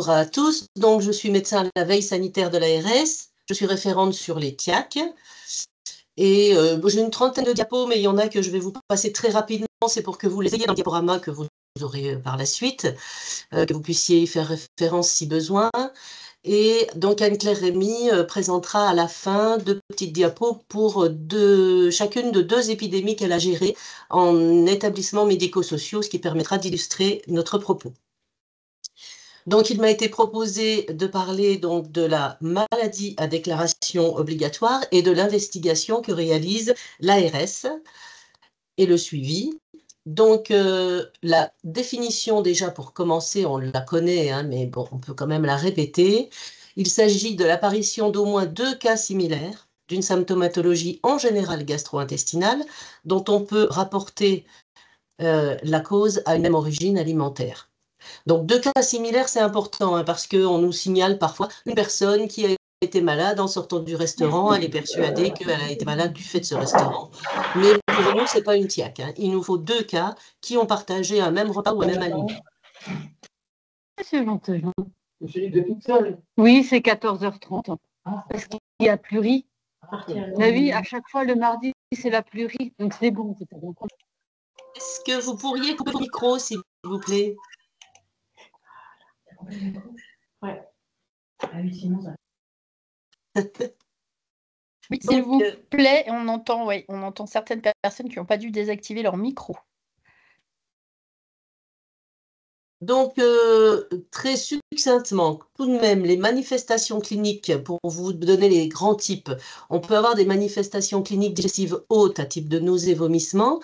à tous. Donc, je suis médecin à la veille sanitaire de l'ARS. Je suis référente sur les TIAC. Et j'ai une trentaine de diapos, mais il y en a que je vais vous passer très rapidement. C'est pour que vous les ayez dans le diaporama que vous aurez par la suite, que vous puissiez y faire référence si besoin. Et donc, Anne-Claire Rémy présentera à la fin 2 petites diapos pour chacune de 2 épidémies qu'elle a gérées en établissements médico-sociaux, ce qui permettra d'illustrer notre propos. Donc, il m'a été proposé de parler donc de la maladie à déclaration obligatoire et de l'investigation que réalise l'ARS et le suivi. Donc, la définition, déjà pour commencer, on la connaît, hein, mais bon, on peut quand même la répéter. Il s'agit de l'apparition d'au moins 2 cas similaires d'une symptomatologie en général gastro-intestinale dont on peut rapporter la cause à une même origine alimentaire. Donc, 2 cas similaires, c'est important, hein, parce qu'on nous signale parfois une personne qui a été malade en sortant du restaurant, elle est persuadée qu'elle a été malade du fait de ce restaurant. Mais pour nous, ce n'est pas une TIAC, hein. Il nous faut 2 cas qui ont partagé un même repas ou un même aliment. C'est gentil. Oui, c'est 14h30. Parce qu'il y a plurie. Oui, à chaque fois, le mardi, c'est la plurie. Donc, c'est bon. Est-ce que vous pourriez couper le micro, s'il vous plaît? Ouais. Ah oui, sinon ça... Oui, s'il vous plaît, on entend certaines personnes qui n'ont pas dû désactiver leur micro. Donc, très succinctement, tout de même, les manifestations cliniques, pour vous donner les grands types, on peut avoir des manifestations cliniques digestives hautes à type de nausées, vomissements,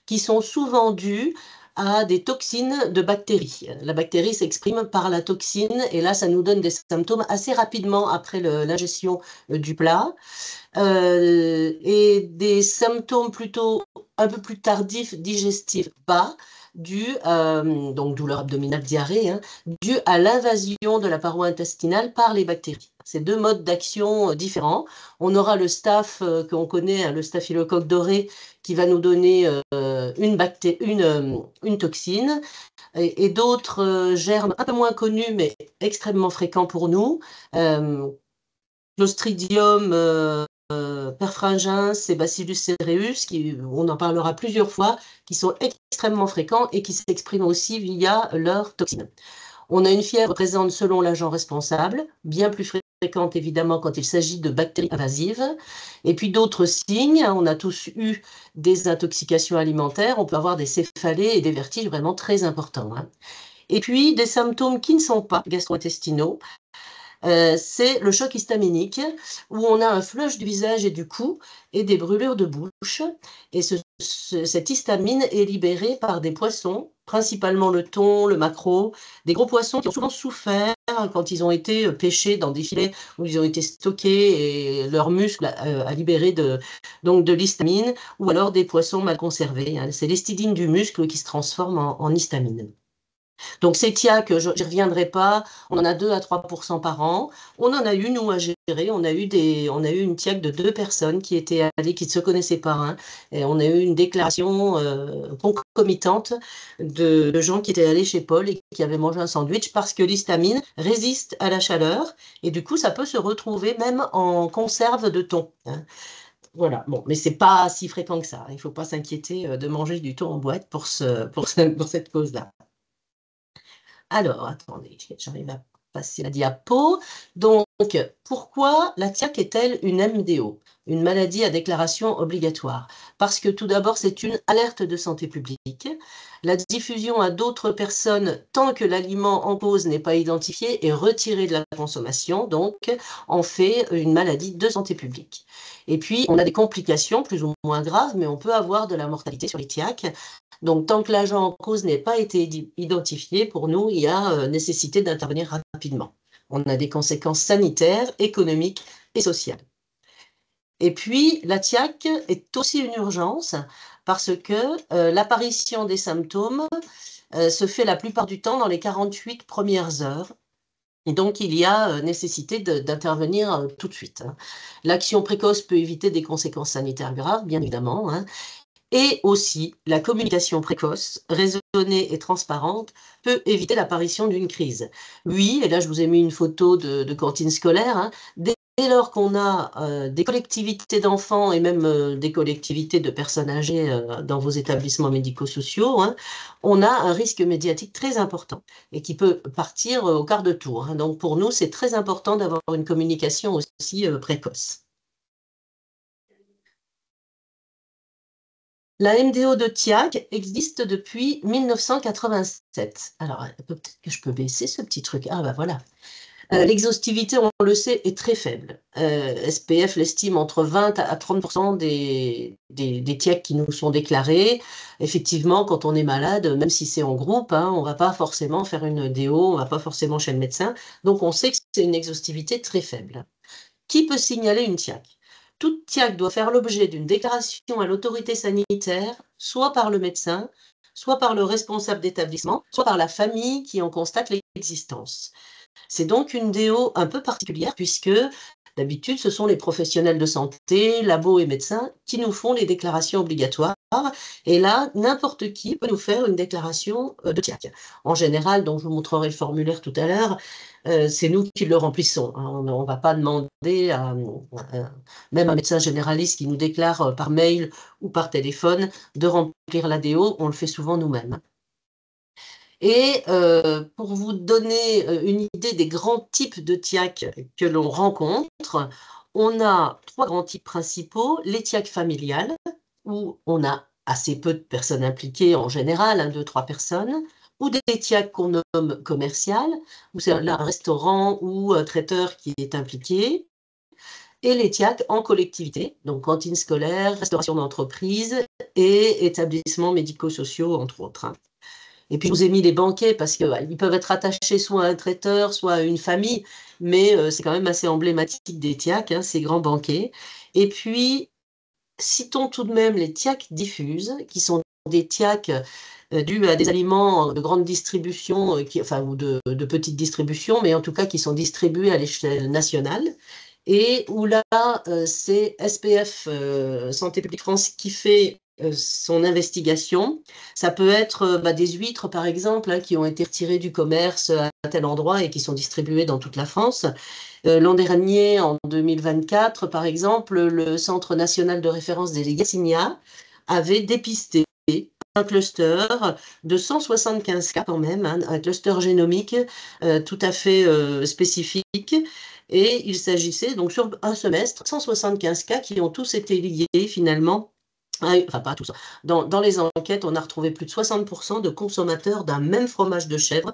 qui sont souvent dues à des toxines de bactéries. La bactérie s'exprime par la toxine et là, ça nous donne des symptômes assez rapidement après l'ingestion du plat. Et des symptômes plutôt un peu plus tardifs, digestifs bas, donc douleur abdominale, diarrhée, hein, dû à l'invasion de la paroi intestinale par les bactéries. C'est 2 modes d'action différents. On aura le staph qu'on connaît, hein, le staphylocoque doré, qui va nous donner une toxine, et d'autres germes un peu moins connus, mais extrêmement fréquents pour nous. Clostridium perfringens et Bacillus cereus, on en parlera plusieurs fois, qui sont extrêmement fréquents et qui s'expriment aussi via leurs toxines. On a une fièvre présente selon l'agent responsable, bien plus fréquente évidemment quand il s'agit de bactéries invasives. Et puis d'autres signes, on a tous eu des intoxications alimentaires, on peut avoir des céphalées et des vertiges vraiment très importants, hein. Et puis des symptômes qui ne sont pas gastro-intestinaux. C'est le choc histaminique, où on a un flush du visage et du cou et des brûlures de bouche. Et cette histamine est libérée par des poissons, principalement le thon, le maquereau, des gros poissons qui ont souvent souffert quand ils ont été pêchés dans des filets où ils ont été stockés et leur muscle a libéré donc de l'histamine, ou alors des poissons mal conservés, hein. C'est l'histidine du muscle qui se transforme en histamine. Donc, ces TIAC, je n'y reviendrai pas, on en a 2 à 3% par an. On en a eu, nous, à gérer. On a eu une TIAC de 2 personnes qui étaient allées, qui ne se connaissaient pas, hein. Et on a eu une déclaration concomitante de gens qui étaient allés chez Paul et qui avaient mangé un sandwich parce que l'histamine résiste à la chaleur. Et du coup, ça peut se retrouver même en conserve de thon, hein. Voilà, bon, mais ce n'est pas si fréquent que ça. Il ne faut pas s'inquiéter de manger du thon en boîte pour cette cause-là. Alors, attendez, j'arrive à passer la diapo. Donc, pourquoi la TIAC est-elle une MDO, une maladie à déclaration obligatoire? Parce que tout d'abord, c'est une alerte de santé publique. La diffusion à d'autres personnes, tant que l'aliment en cause n'est pas identifié, est retiré de la consommation, donc en fait une maladie de santé publique. Et puis, on a des complications plus ou moins graves, mais on peut avoir de la mortalité sur les TIAC. Donc, tant que l'agent en cause n'est pas été identifié, pour nous, il y a nécessité d'intervenir rapidement. On a des conséquences sanitaires, économiques et sociales. Et puis, la TIAC est aussi une urgence parce que l'apparition des symptômes se fait la plupart du temps dans les 48 premières heures. Et donc, il y a nécessité d'intervenir tout de suite, hein. L'action précoce peut éviter des conséquences sanitaires graves, bien évidemment, hein. Et aussi, la communication précoce, raisonnée et transparente peut éviter l'apparition d'une crise. Oui, et là je vous ai mis une photo de cantine scolaire, hein, dès lors qu'on a des collectivités d'enfants et même des collectivités de personnes âgées dans vos établissements médico-sociaux, hein, on a un risque médiatique très important et qui peut partir au quart de tour, hein. Donc pour nous, c'est très important d'avoir une communication aussi précoce. La MDO de TIAC existe depuis 1987. Alors, peut-être que je peux baisser ce petit truc. Ah, bah voilà. L'exhaustivité, on le sait, est très faible. SPF l'estime entre 20 à 30% des TIAC qui nous sont déclarés. Effectivement, quand on est malade, même si c'est en groupe, hein, on ne va pas forcément faire une DO, on ne va pas forcément chez le médecin. Donc, on sait que c'est une exhaustivité très faible. Qui peut signaler une TIAC? Toute TIAC doit faire l'objet d'une déclaration à l'autorité sanitaire, soit par le médecin, soit par le responsable d'établissement, soit par la famille qui en constate l'existence. C'est donc une DO un peu particulière puisque d'habitude, ce sont les professionnels de santé, labos et médecins qui nous font les déclarations obligatoires. Et là, n'importe qui peut nous faire une déclaration de TIAC. En général, donc je vous montrerai le formulaire tout à l'heure, c'est nous qui le remplissons, hein. On ne va pas demander à même un médecin généraliste qui nous déclare par mail ou par téléphone de remplir la DO, on le fait souvent nous-mêmes. Et pour vous donner une idée des grands types de TIAC que l'on rencontre, on a trois grands types principaux. Les TIAC familiales, où on a assez peu de personnes impliquées en général, hein, 2-3 personnes, ou des TIAC qu'on nomme commerciales, où c'est là un restaurant ou un traiteur qui est impliqué, et les TIAC en collectivité, donc cantine scolaire, restauration d'entreprise et établissements médico-sociaux, entre autres, hein. Et puis, je vous ai mis les banquets parce qu'ils peuvent être attachés soit à un traiteur, soit à une famille, mais c'est quand même assez emblématique des TIAC, hein, ces grands banquets. Et puis, citons tout de même les TIAC diffuses, qui sont des TIAC dus à des aliments de grande distribution, enfin, ou de petite distribution, mais en tout cas qui sont distribués à l'échelle nationale. Et où là, c'est SPF, Santé publique France, qui fait son investigation. Ça peut être des huîtres, par exemple, hein, qui ont été retirées du commerce à tel endroit et qui sont distribuées dans toute la France. L'an dernier, en 2024, par exemple, le Centre national de référence des Yersinia avait dépisté un cluster de 175 cas quand même, hein, un cluster génomique tout à fait spécifique. Et il s'agissait donc sur un semestre, 175 cas qui ont tous été liés finalement. Enfin, pas tous. Dans les enquêtes, on a retrouvé plus de 60% de consommateurs d'un même fromage de chèvre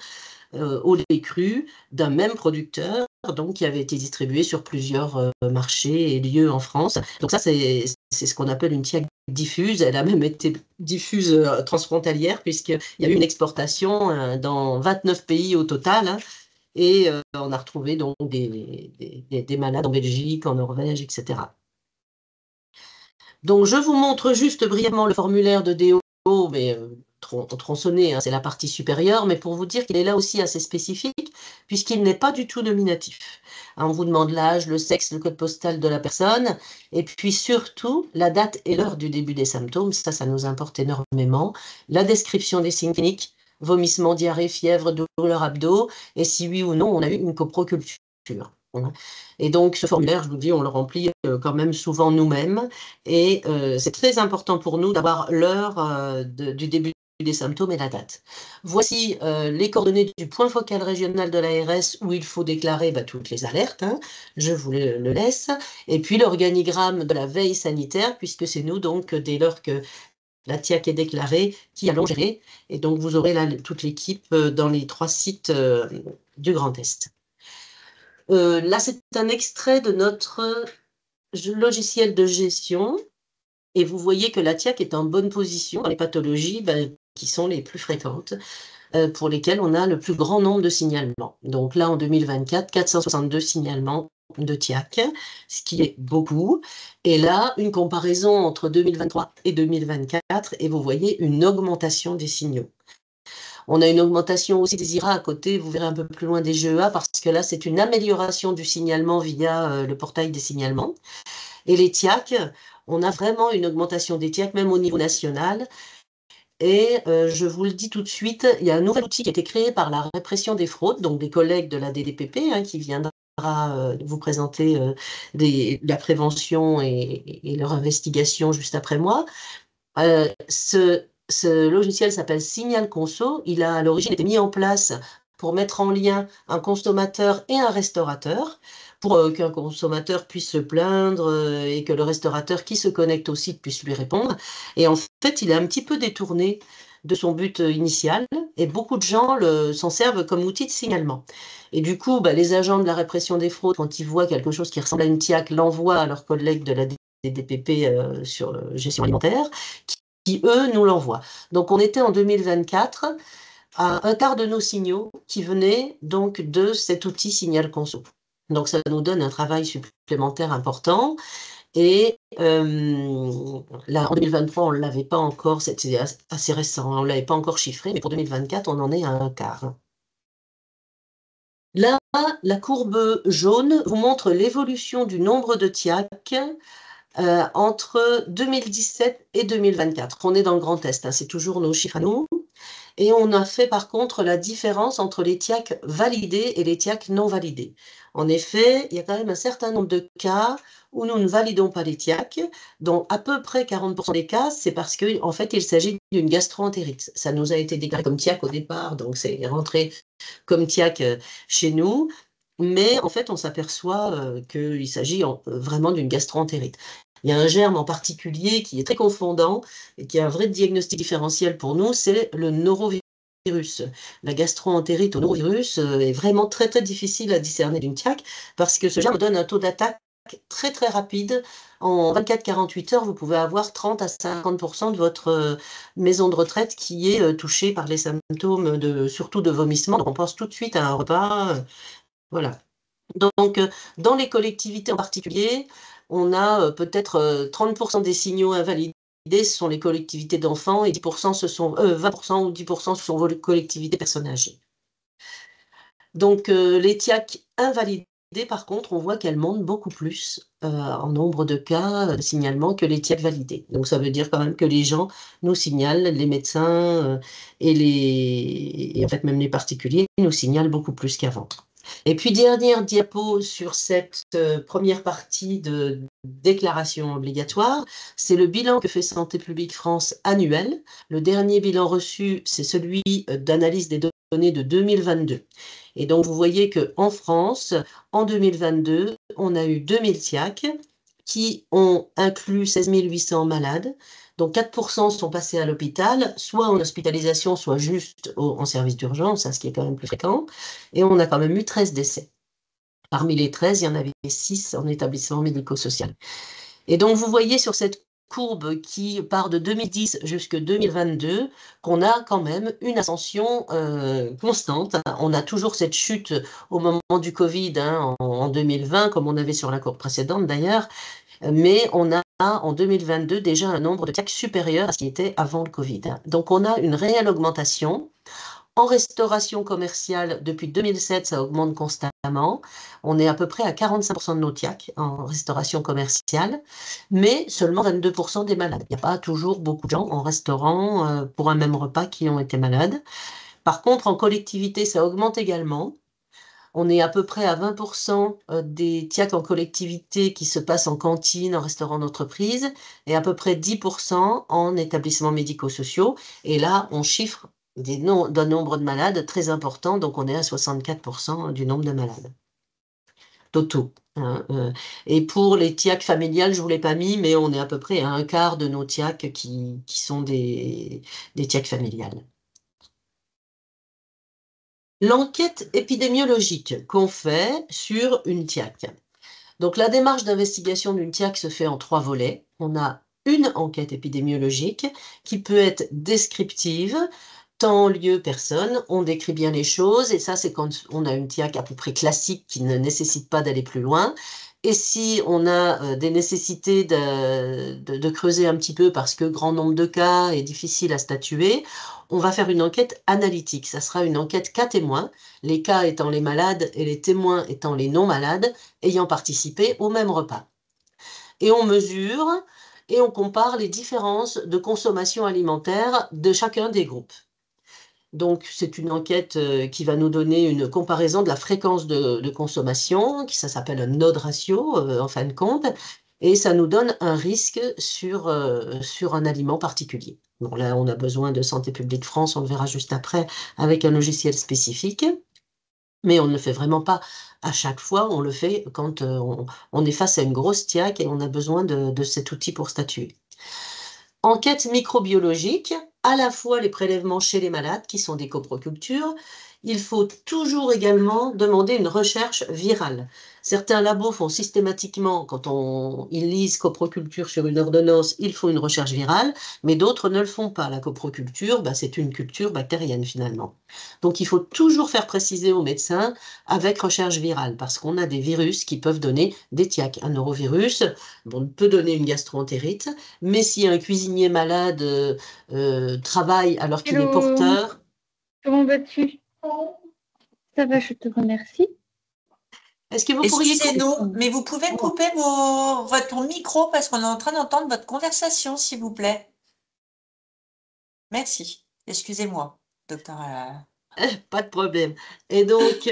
au lait cru, d'un même producteur, donc qui avait été distribué sur plusieurs marchés et lieux en France. Donc ça, c'est ce qu'on appelle une TIAC diffuse. Elle a même été diffuse transfrontalière, puisqu'il y a eu une exportation dans 29 pays au total, hein. Et on a retrouvé donc des malades en Belgique, en Norvège, etc. Donc, je vous montre juste brièvement le formulaire de DO, mais tronçonné, hein, c'est la partie supérieure, mais pour vous dire qu'il est là aussi assez spécifique, puisqu'il n'est pas du tout nominatif. On vous demande l'âge, le sexe, le code postal de la personne, et puis surtout la date et l'heure du début des symptômes, ça nous importe énormément, la description des signes cliniques, vomissements, diarrhée, fièvre, douleur abdos, et si oui ou non on a eu une coproculture. Et donc, ce formulaire, je vous dis, on le remplit quand même souvent nous-mêmes. Et c'est très important pour nous d'avoir l'heure du début des symptômes et la date. Voici les coordonnées du point focal régional de l'ARS où il faut déclarer toutes les alertes, hein. Je vous le laisse. Et puis l'organigramme de la veille sanitaire, puisque c'est nous, donc, dès lors que la TIAC est déclarée, qui allons gérer. Et donc, vous aurez là toute l'équipe dans les 3 sites du Grand Est. Là, c'est un extrait de notre logiciel de gestion. Et vous voyez que la TIAC est en bonne position dans les pathologies qui sont les plus fréquentes, pour lesquelles on a le plus grand nombre de signalements. Donc là, en 2024, 462 signalements de TIAC, ce qui est beaucoup. Et là, une comparaison entre 2023 et 2024, et vous voyez une augmentation des signaux. On a une augmentation aussi des IRA à côté, vous verrez un peu plus loin des GEA, parce que là, c'est une amélioration du signalement via le portail des signalements. Et les TIAC, on a vraiment une augmentation des TIAC, même au niveau national. Et je vous le dis tout de suite, il y a un nouvel outil qui a été créé par la répression des fraudes, donc des collègues de la DDPP, hein, qui viendra vous présenter la prévention et leur investigation juste après moi. Ce logiciel s'appelle Signal Conso. Il a à l'origine été mis en place pour mettre en lien un consommateur et un restaurateur, pour qu'un consommateur puisse se plaindre et que le restaurateur qui se connecte au site puisse lui répondre. Et en fait, il est un petit peu détourné de son but initial et beaucoup de gens s'en servent comme outil de signalement. Et du coup, bah, les agents de la répression des fraudes, quand ils voient quelque chose qui ressemble à une TIAC, l'envoient à leurs collègues de la DDPP sur la gestion alimentaire, qui, eux, nous l'envoient. Donc, on était en 2024 à un quart de nos signaux qui venaient donc de cet outil Signal Conso. Donc, ça nous donne un travail supplémentaire important. Et là, en 2023, on ne l'avait pas encore, c'était assez récent, on ne l'avait pas encore chiffré, mais pour 2024, on en est à un quart. Là, la courbe jaune vous montre l'évolution du nombre de TIAC entre 2017 et 2024. On est dans le Grand Est, hein, c'est toujours nos chiffres à nous. Et on a fait par contre la différence entre les TIAC validés et les TIAC non validés. En effet, il y a quand même un certain nombre de cas où nous ne validons pas les TIAC, dont à peu près 40% des cas, c'est parce qu'en fait, il s'agit d'une gastroentérite. Ça nous a été déclaré comme TIAC au départ, donc c'est rentré comme TIAC chez nous. Mais en fait, on s'aperçoit qu'il s'agit vraiment d'une gastroentérite. Il y a un germe en particulier qui est très confondant et qui est un vrai diagnostic différentiel pour nous, c'est le norovirus. La gastroentérite au norovirus est vraiment très très difficile à discerner d'une TIAC parce que ce germe donne un taux d'attaque très très rapide. En 24-48 heures, vous pouvez avoir 30 à 50% de votre maison de retraite qui est touchée par les symptômes surtout de vomissement. Donc on pense tout de suite à un repas. Voilà. Donc, dans les collectivités en particulier, on a peut-être 30% des signaux invalidés, ce sont les collectivités d'enfants et 10% 20% ou 10% ce sont vos collectivités personnes âgées. Donc, les TIAC invalidés, par contre, on voit qu'elles montent beaucoup plus en nombre de cas de signalement que les TIAC validés. Donc, ça veut dire quand même que les gens nous signalent, les médecins et en fait même les particuliers nous signalent beaucoup plus qu'avant. Et puis, dernière diapo sur cette première partie de déclaration obligatoire, c'est le bilan que fait Santé publique France annuel. Le dernier bilan reçu, c'est celui d'analyse des données de 2022. Et donc, vous voyez qu'en France, en 2022, on a eu 2000 TIAC qui ont inclus 16 800 malades. Donc 4% sont passés à l'hôpital, soit en hospitalisation, soit juste en service d'urgence, ce qui est quand même plus fréquent. Et on a quand même eu 13 décès. Parmi les 13, il y en avait 6 en établissement médico-social. Et donc vous voyez sur cette courbe qui part de 2010 jusqu'à 2022 qu'on a quand même une ascension constante. On a toujours cette chute au moment du Covid en 2020, comme on avait sur la courbe précédente d'ailleurs. Mais on a en 2022 déjà un nombre de TIAC supérieur à ce qui était avant le Covid. Donc on a une réelle augmentation. En restauration commerciale, depuis 2007, ça augmente constamment. On est à peu près à 45% de nos TIAC en restauration commerciale, mais seulement 22% des malades. Il n'y a pas toujours beaucoup de gens en restaurant pour un même repas qui ont été malades. Par contre, en collectivité, ça augmente également. On est à peu près à 20% des TIAC en collectivité qui se passent en cantine, en restaurant d'entreprise, et à peu près 10% en établissements médico-sociaux. Et là, on chiffre d'un nombre de malades très important, donc on est à 64% du nombre de malades totaux. Et pour les TIAC familiales, je ne vous l'ai pas mis, mais on est à peu près à un quart de nos TIAC qui sont des TIAC familiales. L'enquête épidémiologique qu'on fait sur une TIAC. Donc la démarche d'investigation d'une TIAC se fait en 3 volets. On a une enquête épidémiologique qui peut être descriptive, temps, lieu, personne. On décrit bien les choses et ça c'est quand on a une TIAC à peu près classique qui ne nécessite pas d'aller plus loin. Et si on a des nécessités de creuser un petit peu parce que grand nombre de cas est difficile à statuer, on va faire une enquête analytique. Ça sera une enquête cas témoins, les cas étant les malades et les témoins étant les non malades ayant participé au même repas. et on mesure et on compare les différences de consommation alimentaire de chacun des groupes. Donc, c'est une enquête qui va nous donner une comparaison de la fréquence de consommation, ça s'appelle un node ratio en fin de compte, et ça nous donne un risque sur un aliment particulier. Bon, là, on a besoin de Santé publique France, on le verra juste après, avec un logiciel spécifique, mais on ne le fait vraiment pas à chaque fois, on le fait quand on est face à une grosse tiaque et on a besoin de cet outil pour statuer. Enquête microbiologique, à la fois les prélèvements chez les malades, qui sont des coprocultures. Il faut toujours également demander une recherche virale. Certains labos font systématiquement, quand ils lisent coproculture sur une ordonnance, il faut une recherche virale, mais d'autres ne le font pas. La coproculture, c'est une culture bactérienne finalement. Donc il faut toujours faire préciser aux médecins avec recherche virale, parce qu'on a des virus qui peuvent donner des tiaques. Un norovirus, peut donner une gastroentérite, mais si un cuisinier malade travaille alors qu'il est porteur... Comment vas-tu? Ça va, je te remercie. Est-ce que vous pourriez... Excusez-nous, mais vous pouvez couper votre micro parce qu'on est en train d'entendre votre conversation, s'il vous plaît. Merci. Excusez-moi, docteur. Pas de problème. Et donc,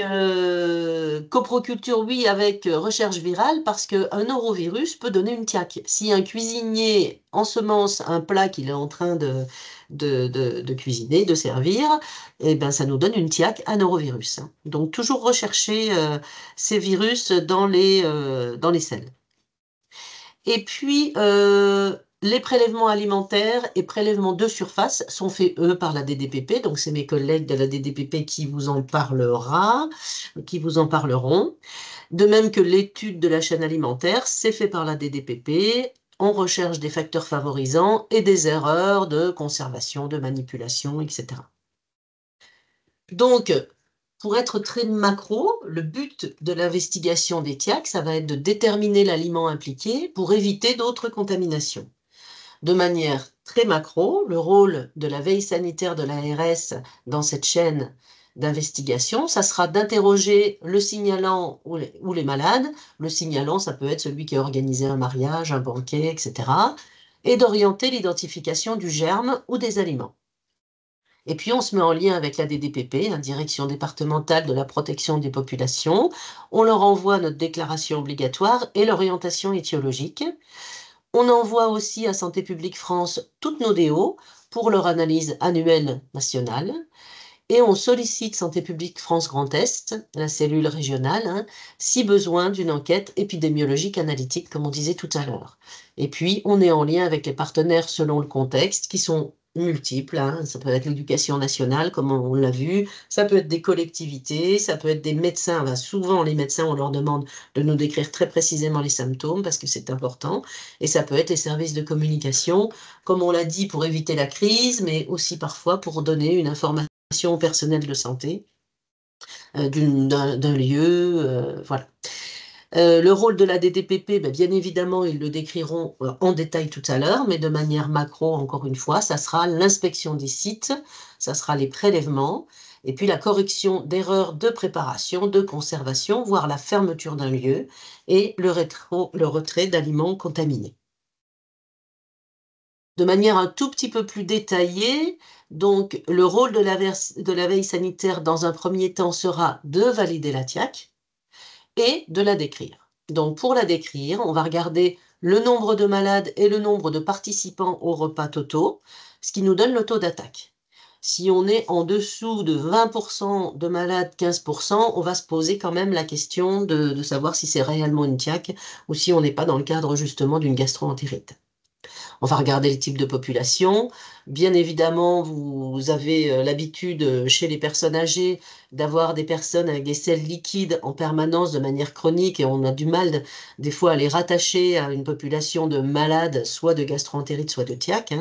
coproculture, oui, avec recherche virale, parce qu'un norovirus peut donner une tiaque. Si un cuisinier ensemence un plat qu'il est en train de cuisiner, de servir, eh ben, ça nous donne une tiaque à norovirus. Donc, toujours rechercher ces virus dans les selles. Et puis, les prélèvements alimentaires et prélèvements de surface sont faits, eux, par la DDPP. Donc, c'est mes collègues de la DDPP qui vous en parleront. De même que l'étude de la chaîne alimentaire, c'est fait par la DDPP. On recherche des facteurs favorisants et des erreurs de conservation, de manipulation, etc. Donc, pour être très macro, le but de l'investigation des tiaques, ça va être de déterminer l'aliment impliqué pour éviter d'autres contaminations. De manière très macro, le rôle de la veille sanitaire de l'ARS dans cette chaîne d'investigation, ça sera d'interroger le signalant ou les malades. Le signalant, ça peut être celui qui a organisé un mariage, un banquet, etc. Et d'orienter l'identification du germe ou des aliments. Et puis, on se met en lien avec la DDPP, la Direction départementale de la protection des populations. On leur envoie notre déclaration obligatoire et l'orientation étiologique. On envoie aussi à Santé publique France toutes nos DO pour leur analyse annuelle nationale. Et on sollicite Santé publique France Grand Est, la cellule régionale, si besoin d'une enquête épidémiologique analytique, comme on disait tout à l'heure. Et puis, on est en lien avec les partenaires selon le contexte, qui sont multiples. Ça peut être l'éducation nationale, comme on l'a vu. Ça peut être des collectivités, ça peut être des médecins. Souvent, les médecins, on leur demande de nous décrire très précisément les symptômes, parce que c'est important. Et ça peut être les services de communication, comme on l'a dit, pour éviter la crise, mais aussi parfois pour donner une information au personnel de santé d'un lieu, voilà. Le rôle de la DDPP, bien évidemment, ils le décriront en détail tout à l'heure, mais de manière macro, encore une fois, ça sera l'inspection des sites, ça sera les prélèvements, et puis la correction d'erreurs de préparation, de conservation, voire la fermeture d'un lieu, et le retrait d'aliments contaminés. De manière un tout petit peu plus détaillée, donc le rôle de la veille sanitaire dans un premier temps sera de valider la TIAC et de la décrire. Donc pour la décrire, on va regarder le nombre de malades et le nombre de participants aux repas totaux, ce qui nous donne le taux d'attaque. Si on est en dessous de 20% de malades, 15%, on va se poser quand même la question de savoir si c'est réellement une TIAC ou si on n'est pas dans le cadre justement d'une gastroentérite. On va regarder les types de population. Bien évidemment, vous avez l'habitude chez les personnes âgées d'avoir des personnes avec des selles liquides en permanence de manière chronique et on a du mal des fois à les rattacher à une population de malades, soit de gastroentérite, soit de TIAC.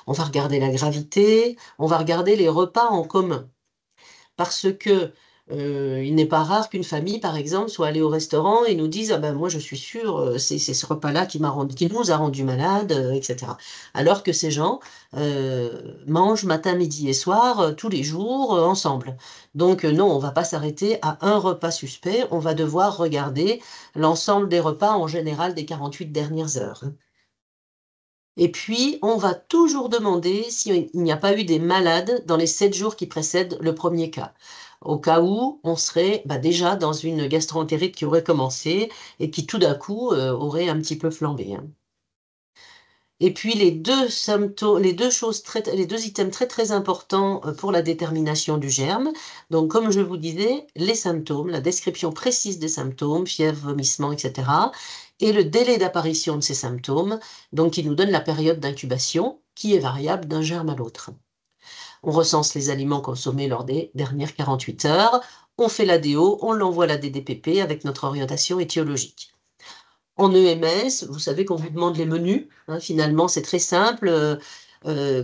On va regarder la gravité, on va regarder les repas en commun. Parce que Il n'est pas rare qu'une famille, par exemple, soit allée au restaurant et nous dise: «Ah ben moi je suis sûre, c'est ce repas-là qui nous a rendu malades», etc. Alors que ces gens, mangent matin, midi et soir, tous les jours, ensemble. Donc non, on va pas s'arrêter à un repas suspect, on va devoir regarder l'ensemble des repas, en général des 48 dernières heures, hein. Et puis, on va toujours demander s'il n'y a pas eu des malades dans les 7 jours qui précèdent le premier cas. Au cas où on serait déjà dans une gastroentérite qui aurait commencé et qui tout d'un coup aurait un petit peu flambé, hein. Et puis les deux symptômes, les deux items très très importants pour la détermination du germe. Donc, comme je vous disais, les symptômes, la description précise des symptômes, fièvre, vomissement, etc. Et le délai d'apparition de ces symptômes, donc qui nous donne la période d'incubation, qui est variable d'un germe à l'autre. On recense les aliments consommés lors des dernières 48 heures, on fait l'ADO, on l'envoie à la DDPP avec notre orientation étiologique. En EMS, vous savez qu'on vous demande les menus, hein, finalement, c'est très simple.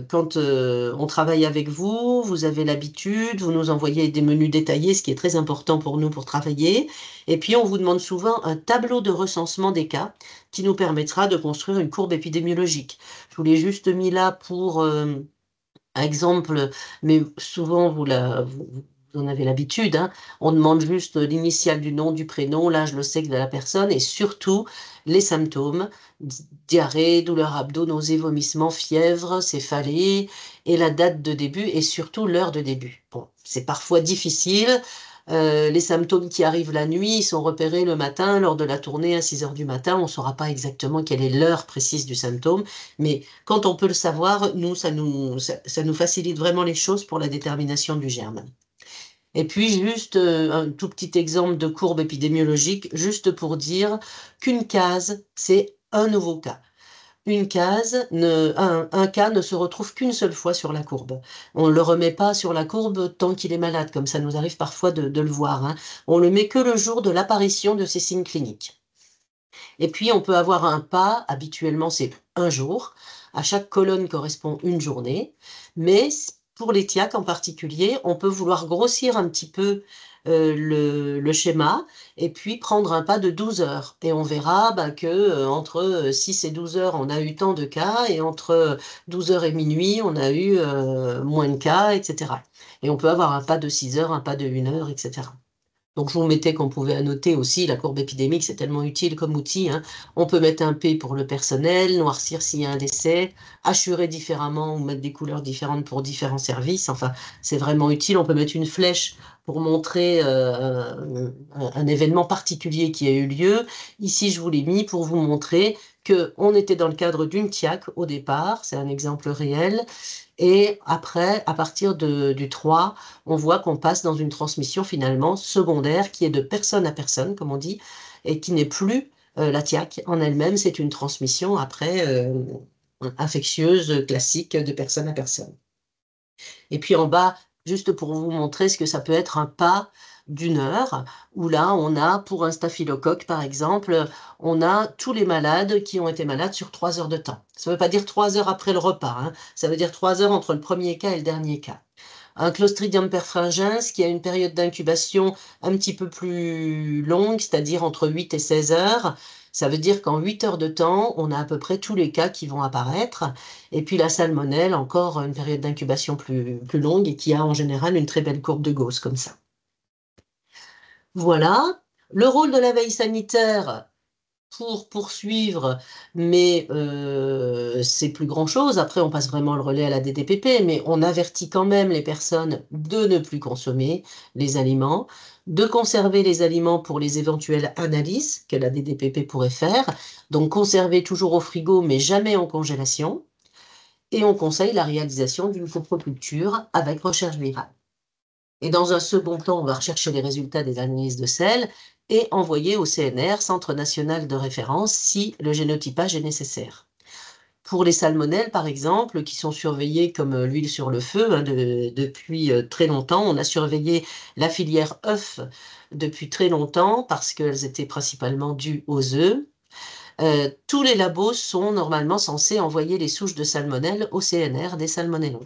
Quand on travaille avec vous, vous avez l'habitude, vous nous envoyez des menus détaillés, ce qui est très important pour nous pour travailler. Et puis, on vous demande souvent un tableau de recensement des cas qui nous permettra de construire une courbe épidémiologique. Je vous l'ai juste mis là pour exemple, mais souvent vous en avez l'habitude, hein. On demande juste l'initiale du nom, du prénom, l'âge, le sexe de la personne et surtout les symptômes: diarrhée, douleur abdo, nausées, vomissements, fièvre, céphalée et la date de début et surtout l'heure de début. Bon, c'est parfois difficile. Les symptômes qui arrivent la nuit, ils sont repérés le matin lors de la tournée à 6 heures du matin. On ne saura pas exactement quelle est l'heure précise du symptôme, mais quand on peut le savoir, nous, ça nous facilite vraiment les choses pour la détermination du germe. Et puis, juste un tout petit exemple de courbe épidémiologique, juste pour dire qu'une case, c'est un nouveau cas. Un cas ne se retrouve qu'une seule fois sur la courbe. On ne le remet pas sur la courbe tant qu'il est malade, comme ça nous arrive parfois de le voir, hein. On le met que le jour de l'apparition de ces signes cliniques. Et puis, on peut avoir un pas, habituellement c'est un jour. À chaque colonne correspond une journée. Mais pour les TIAC en particulier, on peut vouloir grossir un petit peu le schéma et puis prendre un pas de 12 heures. Et on verra que entre 6 et 12 heures, on a eu tant de cas et entre 12 heures et minuit, on a eu moins de cas, etc. Et on peut avoir un pas de 6 heures, un pas de 1 heure, etc. Donc, je vous mettais qu'on pouvait annoter aussi la courbe épidémique, c'est tellement utile comme outil, hein. On peut mettre un P pour le personnel, noircir s'il y a un décès, hachurer différemment ou mettre des couleurs différentes pour différents services. Enfin, c'est vraiment utile. On peut mettre une flèche pour montrer un événement particulier qui a eu lieu. Ici, je vous l'ai mis pour vous montrer qu'on était dans le cadre d'une TIAC au départ, c'est un exemple réel. Et après, à partir du 3, on voit qu'on passe dans une transmission finalement secondaire qui est de personne à personne, comme on dit, et qui n'est plus la TIAC en elle-même, c'est une transmission après infectieuse classique de personne à personne. Et puis en bas, juste pour vous montrer ce que ça peut être un pas d'1 heure, où là, on a, pour un staphylocoque par exemple, on a tous les malades qui ont été malades sur 3 heures de temps. Ça ne veut pas dire 3 heures après le repas, hein. Ça veut dire 3 heures entre le premier cas et le dernier cas. Un Clostridium perfringens qui a une période d'incubation un petit peu plus longue, c'est-à-dire entre 8 et 16 heures. Ça veut dire qu'en 8 heures de temps, on a à peu près tous les cas qui vont apparaître. Et puis la salmonelle, encore une période d'incubation plus longue et qui a en général une très belle courbe de Gauss comme ça. Voilà. Le rôle de la veille sanitaire pour poursuivre, mais c'est plus grand-chose. Après, on passe vraiment le relais à la DDPP, mais on avertit quand même les personnes de ne plus consommer les aliments, de conserver les aliments pour les éventuelles analyses que la DDPP pourrait faire. Donc, conserver toujours au frigo, mais jamais en congélation. Et on conseille la réalisation d'une coproculture avec recherche virale. Et dans un second temps, on va rechercher les résultats des analyses de sel et envoyer au CNR, Centre national de référence, si le génotypage est nécessaire. Pour les salmonelles, par exemple, qui sont surveillées comme l'huile sur le feu, hein, depuis très longtemps, on a surveillé la filière œufs depuis très longtemps parce qu'elles étaient principalement dues aux œufs. Tous les labos sont normalement censés envoyer les souches de salmonelle au CNR des salmonella.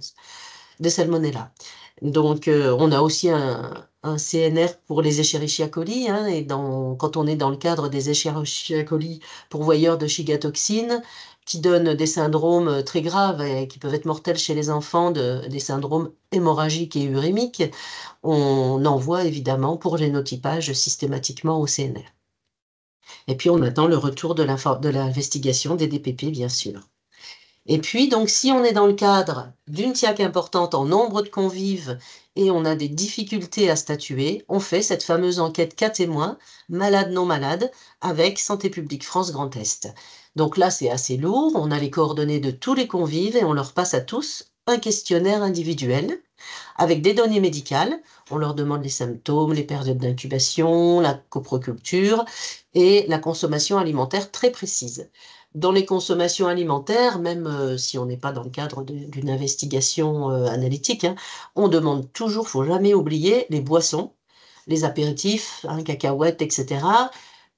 Donc, on a aussi un CNR pour les Escherichia coli, hein, et quand on est dans le cadre des Escherichia coli pourvoyeurs de chigatoxine, qui donnent des syndromes très graves et qui peuvent être mortels chez les enfants, des syndromes hémorragiques et urémiques, on envoie évidemment pour génotypage systématiquement au CNR. Et puis, on attend le retour de l'investigation des DPP, bien sûr. Et puis, donc, si on est dans le cadre d'une TIAC importante en nombre de convives et on a des difficultés à statuer, on fait cette fameuse enquête cas témoins, malade, non malade, avec Santé publique France Grand Est. Donc là, c'est assez lourd. On a les coordonnées de tous les convives et on leur passe à tous un questionnaire individuel avec des données médicales. On leur demande les symptômes, les périodes d'incubation, la coproculture et la consommation alimentaire très précise. Dans les consommations alimentaires, même si on n'est pas dans le cadre d'une investigation analytique, hein, on demande toujours, il ne faut jamais oublier, les boissons, les apéritifs, hein, cacahuètes, etc.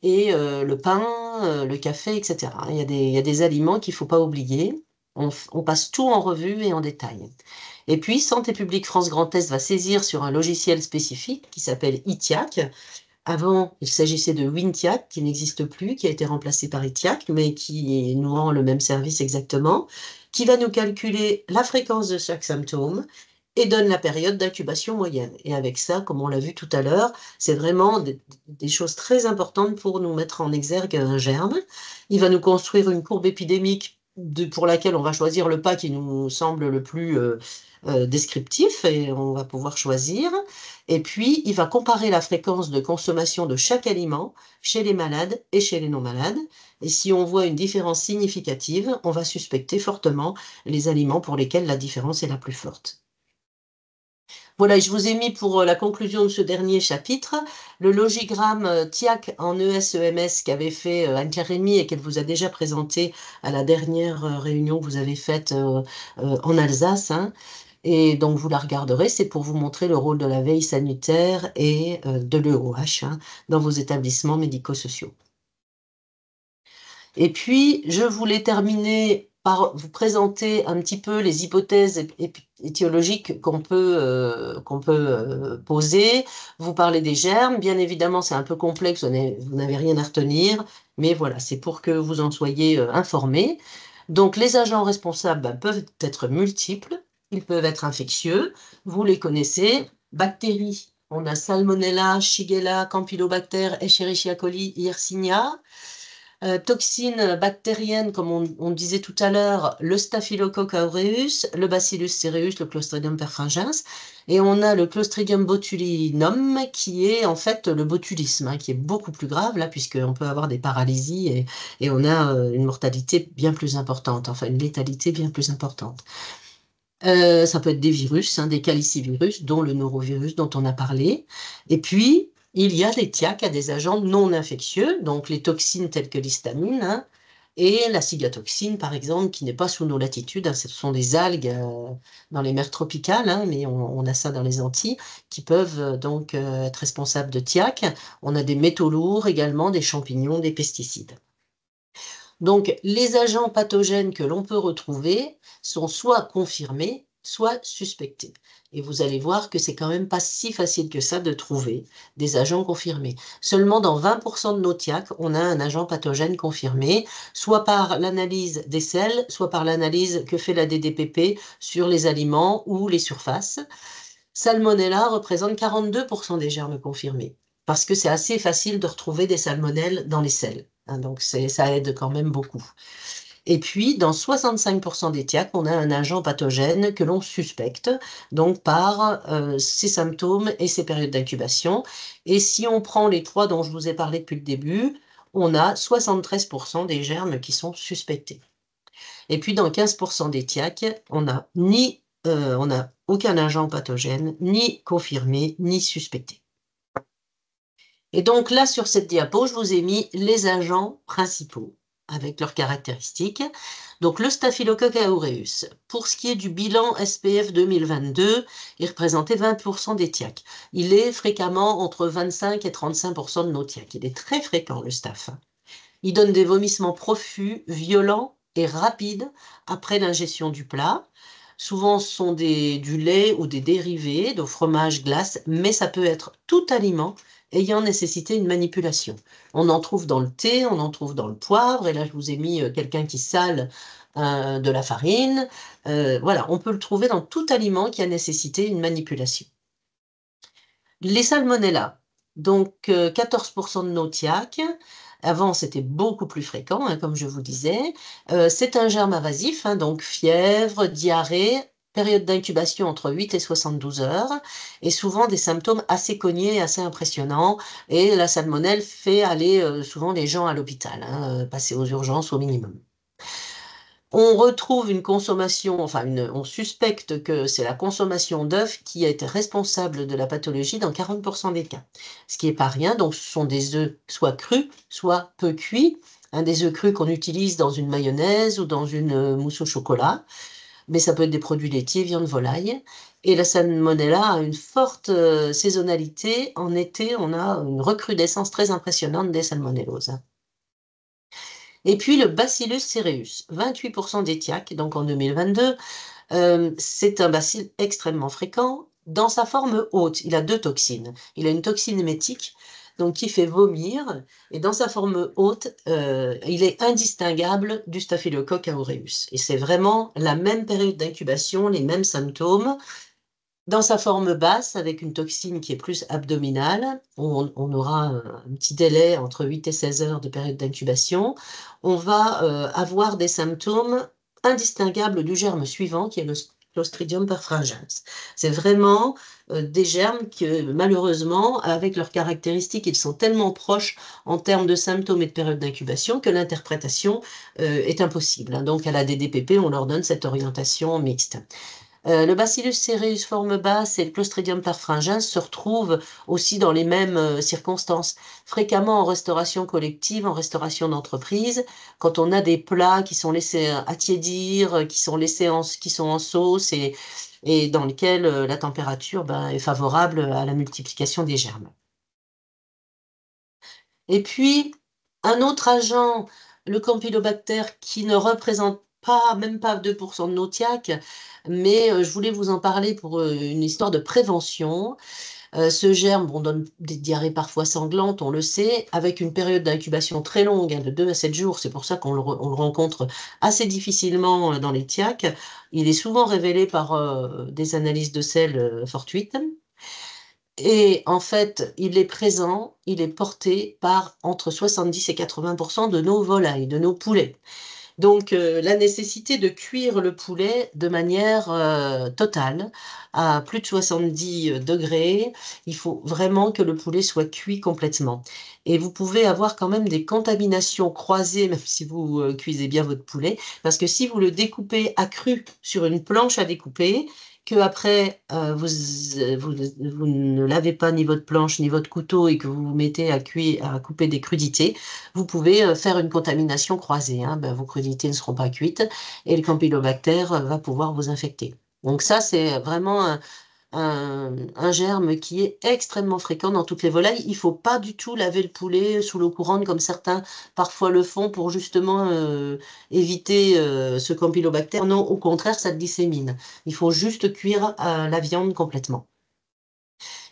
Et le pain, le café, etc. Il y a des aliments qu'il ne faut pas oublier. On passe tout en revue et en détail. Et puis, Santé publique France Grand Est va saisir sur un logiciel spécifique qui s'appelle iTiac. Avant, il s'agissait de WinTiac, qui n'existe plus, qui a été remplacé par iTiac, mais qui nous rend le même service exactement, qui va nous calculer la fréquence de chaque symptôme et donne la période d'incubation moyenne. Et avec ça, comme on l'a vu tout à l'heure, c'est vraiment des choses très importantes pour nous mettre en exergue un germe. Il va nous construire une courbe épidémique pour laquelle on va choisir le pas qui nous semble le plus descriptif et on va pouvoir choisir. Et puis, il va comparer la fréquence de consommation de chaque aliment chez les malades et chez les non-malades. Et si on voit une différence significative, on va suspecter fortement les aliments pour lesquels la différence est la plus forte. Voilà, et je vous ai mis pour la conclusion de ce dernier chapitre le logigramme TIAC en ES-EMS qu'avait fait Anne-Claire Rémy et qu'elle vous a déjà présenté à la dernière réunion que vous avez faite en Alsace, hein. Et donc, vous la regarderez, c'est pour vous montrer le rôle de la veille sanitaire et de l'EOH, hein, dans vos établissements médico-sociaux. Et puis, je voulais terminer par vous présenter un petit peu les hypothèses étiologiques qu'on peut poser. Vous parlez des germes. Bien évidemment, c'est un peu complexe, vous n'avez rien à retenir, mais voilà, c'est pour que vous en soyez informés. Donc, les agents responsables peuvent être multiples. Ils peuvent être infectieux. Vous les connaissez. Bactéries. On a Salmonella, Shigella, Campylobacter, Escherichia coli, Yersinia. Toxines bactériennes, comme on disait tout à l'heure, le Staphylococcus aureus, le Bacillus cereus, le Clostridium perfringens, et on a le Clostridium botulinum, qui est en fait le botulisme, hein, qui est beaucoup plus grave, là, puisqu'on peut avoir des paralysies et on a une mortalité bien plus importante, enfin une létalité bien plus importante. Ça peut être des virus, hein, des calicivirus, dont le norovirus dont on a parlé. Et puis, il y a des TIAC à des agents non infectieux, donc les toxines telles que l'histamine, hein, et la cigatoxine, par exemple, qui n'est pas sous nos latitudes, hein, ce sont des algues dans les mers tropicales, hein, mais on a ça dans les Antilles, qui peuvent donc être responsables de TIAC. On a des métaux lourds également, des champignons, des pesticides. Donc, les agents pathogènes que l'on peut retrouver sont soit confirmés, soit suspectés. Et vous allez voir que c'est quand même pas si facile que ça de trouver des agents confirmés. Seulement dans 20% de nos TIAC, on a un agent pathogène confirmé, soit par l'analyse des selles, soit par l'analyse que fait la DDPP sur les aliments ou les surfaces. Salmonella représente 42% des germes confirmés, parce que c'est assez facile de retrouver des salmonelles dans les selles, hein, donc ça aide quand même beaucoup. Et puis, dans 65% des TIAC, on a un agent pathogène que l'on suspecte, donc par ses symptômes et ses périodes d'incubation. Et si on prend les trois dont je vous ai parlé depuis le début, on a 73% des germes qui sont suspectés. Et puis, dans 15% des TIAC, on n'a aucun agent pathogène, ni confirmé, ni suspecté. Et donc là, sur cette diapo, je vous ai mis les agents principaux avec leurs caractéristiques. Donc le Staphylococcus aureus, pour ce qui est du bilan SPF 2022, il représentait 20% des TIAC. Il est fréquemment entre 25 et 35% de nos TIAC. Il est très fréquent, le staph. Il donne des vomissements profus, violents et rapides après l'ingestion du plat. Souvent, ce sont du lait ou des dérivés de fromage, glace, mais ça peut être tout aliment ayant nécessité une manipulation. On en trouve dans le thé, on en trouve dans le poivre, et là, je vous ai mis quelqu'un qui sale de la farine. Voilà, on peut le trouver dans tout aliment qui a nécessité une manipulation. Les salmonella, donc 14% de nos TIAC. Avant, c'était beaucoup plus fréquent, hein, comme je vous disais. C'est un germe invasif, hein, donc fièvre, diarrhée, période d'incubation entre 8 et 72 heures, et souvent des symptômes assez cognés, assez impressionnants. Et la salmonelle fait aller souvent les gens à l'hôpital, hein, passer aux urgences au minimum. On retrouve une consommation, enfin on suspecte que c'est la consommation d'œufs qui a été responsable de la pathologie dans 40% des cas. Ce qui n'est pas rien, donc ce sont des œufs soit crus, soit peu cuits, hein, des œufs crus qu'on utilise dans une mayonnaise ou dans une mousse au chocolat, mais ça peut être des produits laitiers, viande, volaille. Et la salmonella a une forte saisonnalité. En été, on a une recrudescence très impressionnante des salmonelloses. Et puis le Bacillus cereus, 28% des TIAC, donc en 2022, c'est un bacille extrêmement fréquent. Dans sa forme haute, il a deux toxines. Il a une toxine émétique, donc qui fait vomir, et dans sa forme haute, il est indistinguable du Staphylococcus aureus. Et c'est vraiment la même période d'incubation, les mêmes symptômes. Dans sa forme basse, avec une toxine qui est plus abdominale, on aura un petit délai entre 8 et 16 heures de période d'incubation. On va avoir des symptômes indistinguables du germe suivant, qui est le Clostridium perfringens. C'est vraiment des germes que, malheureusement, avec leurs caractéristiques, ils sont tellement proches en termes de symptômes et de période d'incubation que l'interprétation est impossible, hein. Donc, à la DDPP, on leur donne cette orientation mixte. Le Bacillus cereus forme basse et le Clostridium perfringens se retrouvent aussi dans les mêmes circonstances, fréquemment en restauration collective, en restauration d'entreprise, quand on a des plats qui sont laissés attiédir, qui sont en sauce et dans lesquels la température est favorable à la multiplication des germes. Et puis, un autre agent, le Campylobacter, qui ne représente même pas 2% de nos TIAC, mais je voulais vous en parler pour une histoire de prévention. Ce germe donne des diarrhées parfois sanglantes, on le sait, avec une période d'incubation très longue, hein, de 2 à 7 jours. C'est pour ça qu'on le rencontre assez difficilement dans les TIAC. Il est souvent révélé par des analyses de sel fortuites. Et en fait, il est présent, il est porté par entre 70 et 80% de nos volailles, de nos poulets. Donc, la nécessité de cuire le poulet de manière totale, à plus de 70 degrés, il faut vraiment que le poulet soit cuit complètement. Et vous pouvez avoir quand même des contaminations croisées, même si vous cuisez bien votre poulet, parce que si vous le découpez à cru sur une planche à découper, que après vous ne lavez pas ni votre planche ni votre couteau et que vous vous mettez à couper des crudités, vous pouvez faire une contamination croisée, hein. Vos crudités ne seront pas cuites et le campylobacter va pouvoir vous infecter. Donc ça, c'est vraiment un germe qui est extrêmement fréquent dans toutes les volailles. Il ne faut pas du tout laver le poulet sous l'eau courante comme certains parfois le font pour justement éviter ce campylobacter. Non, au contraire, ça le dissémine. Il faut juste cuire la viande complètement.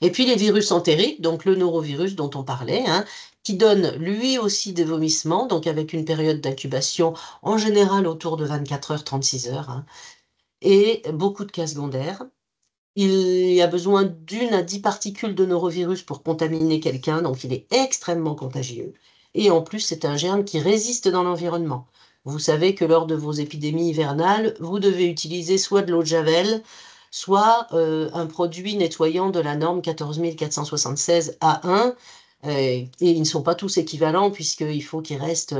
Et puis les virus entériques, donc le norovirus dont on parlait, hein, qui donne lui aussi des vomissements, donc avec une période d'incubation en général autour de 24 heures, 36 heures, hein, et beaucoup de cas secondaires. Il y a besoin d'1 à 10 particules de norovirus pour contaminer quelqu'un, donc il est extrêmement contagieux. Et en plus, c'est un germe qui résiste dans l'environnement. Vous savez que lors de vos épidémies hivernales, vous devez utiliser soit de l'eau de Javel, soit un produit nettoyant de la norme 14 476 A1. Et ils ne sont pas tous équivalents puisqu'il faut qu'ils restent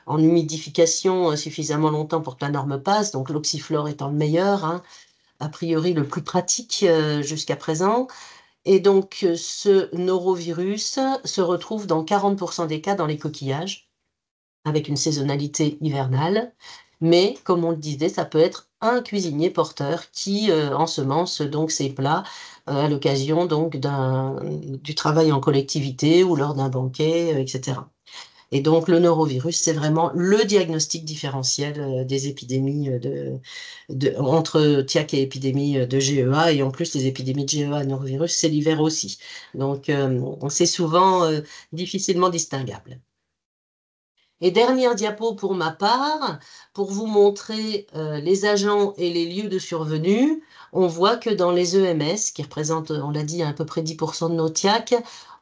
en humidification suffisamment longtemps pour que la norme passe, donc l'oxyflore étant le meilleur, hein, a priori le plus pratique jusqu'à présent. Et donc, ce norovirus se retrouve dans 40% des cas dans les coquillages, avec une saisonnalité hivernale. Mais, comme on le disait, ça peut être un cuisinier porteur qui ensemence donc ses plats à l'occasion donc du travail en collectivité ou lors d'un banquet, etc. Et donc, le norovirus, c'est vraiment le diagnostic différentiel des épidémies entre TIAC et épidémie de GEA. Et en plus, les épidémies de GEA et norovirus, c'est l'hiver aussi. Donc, c'est souvent difficilement distinguable. Et dernière diapo pour ma part, pour vous montrer les agents et les lieux de survenue, on voit que dans les EMS, qui représentent, on l'a dit, à peu près 10% de nos TIAC,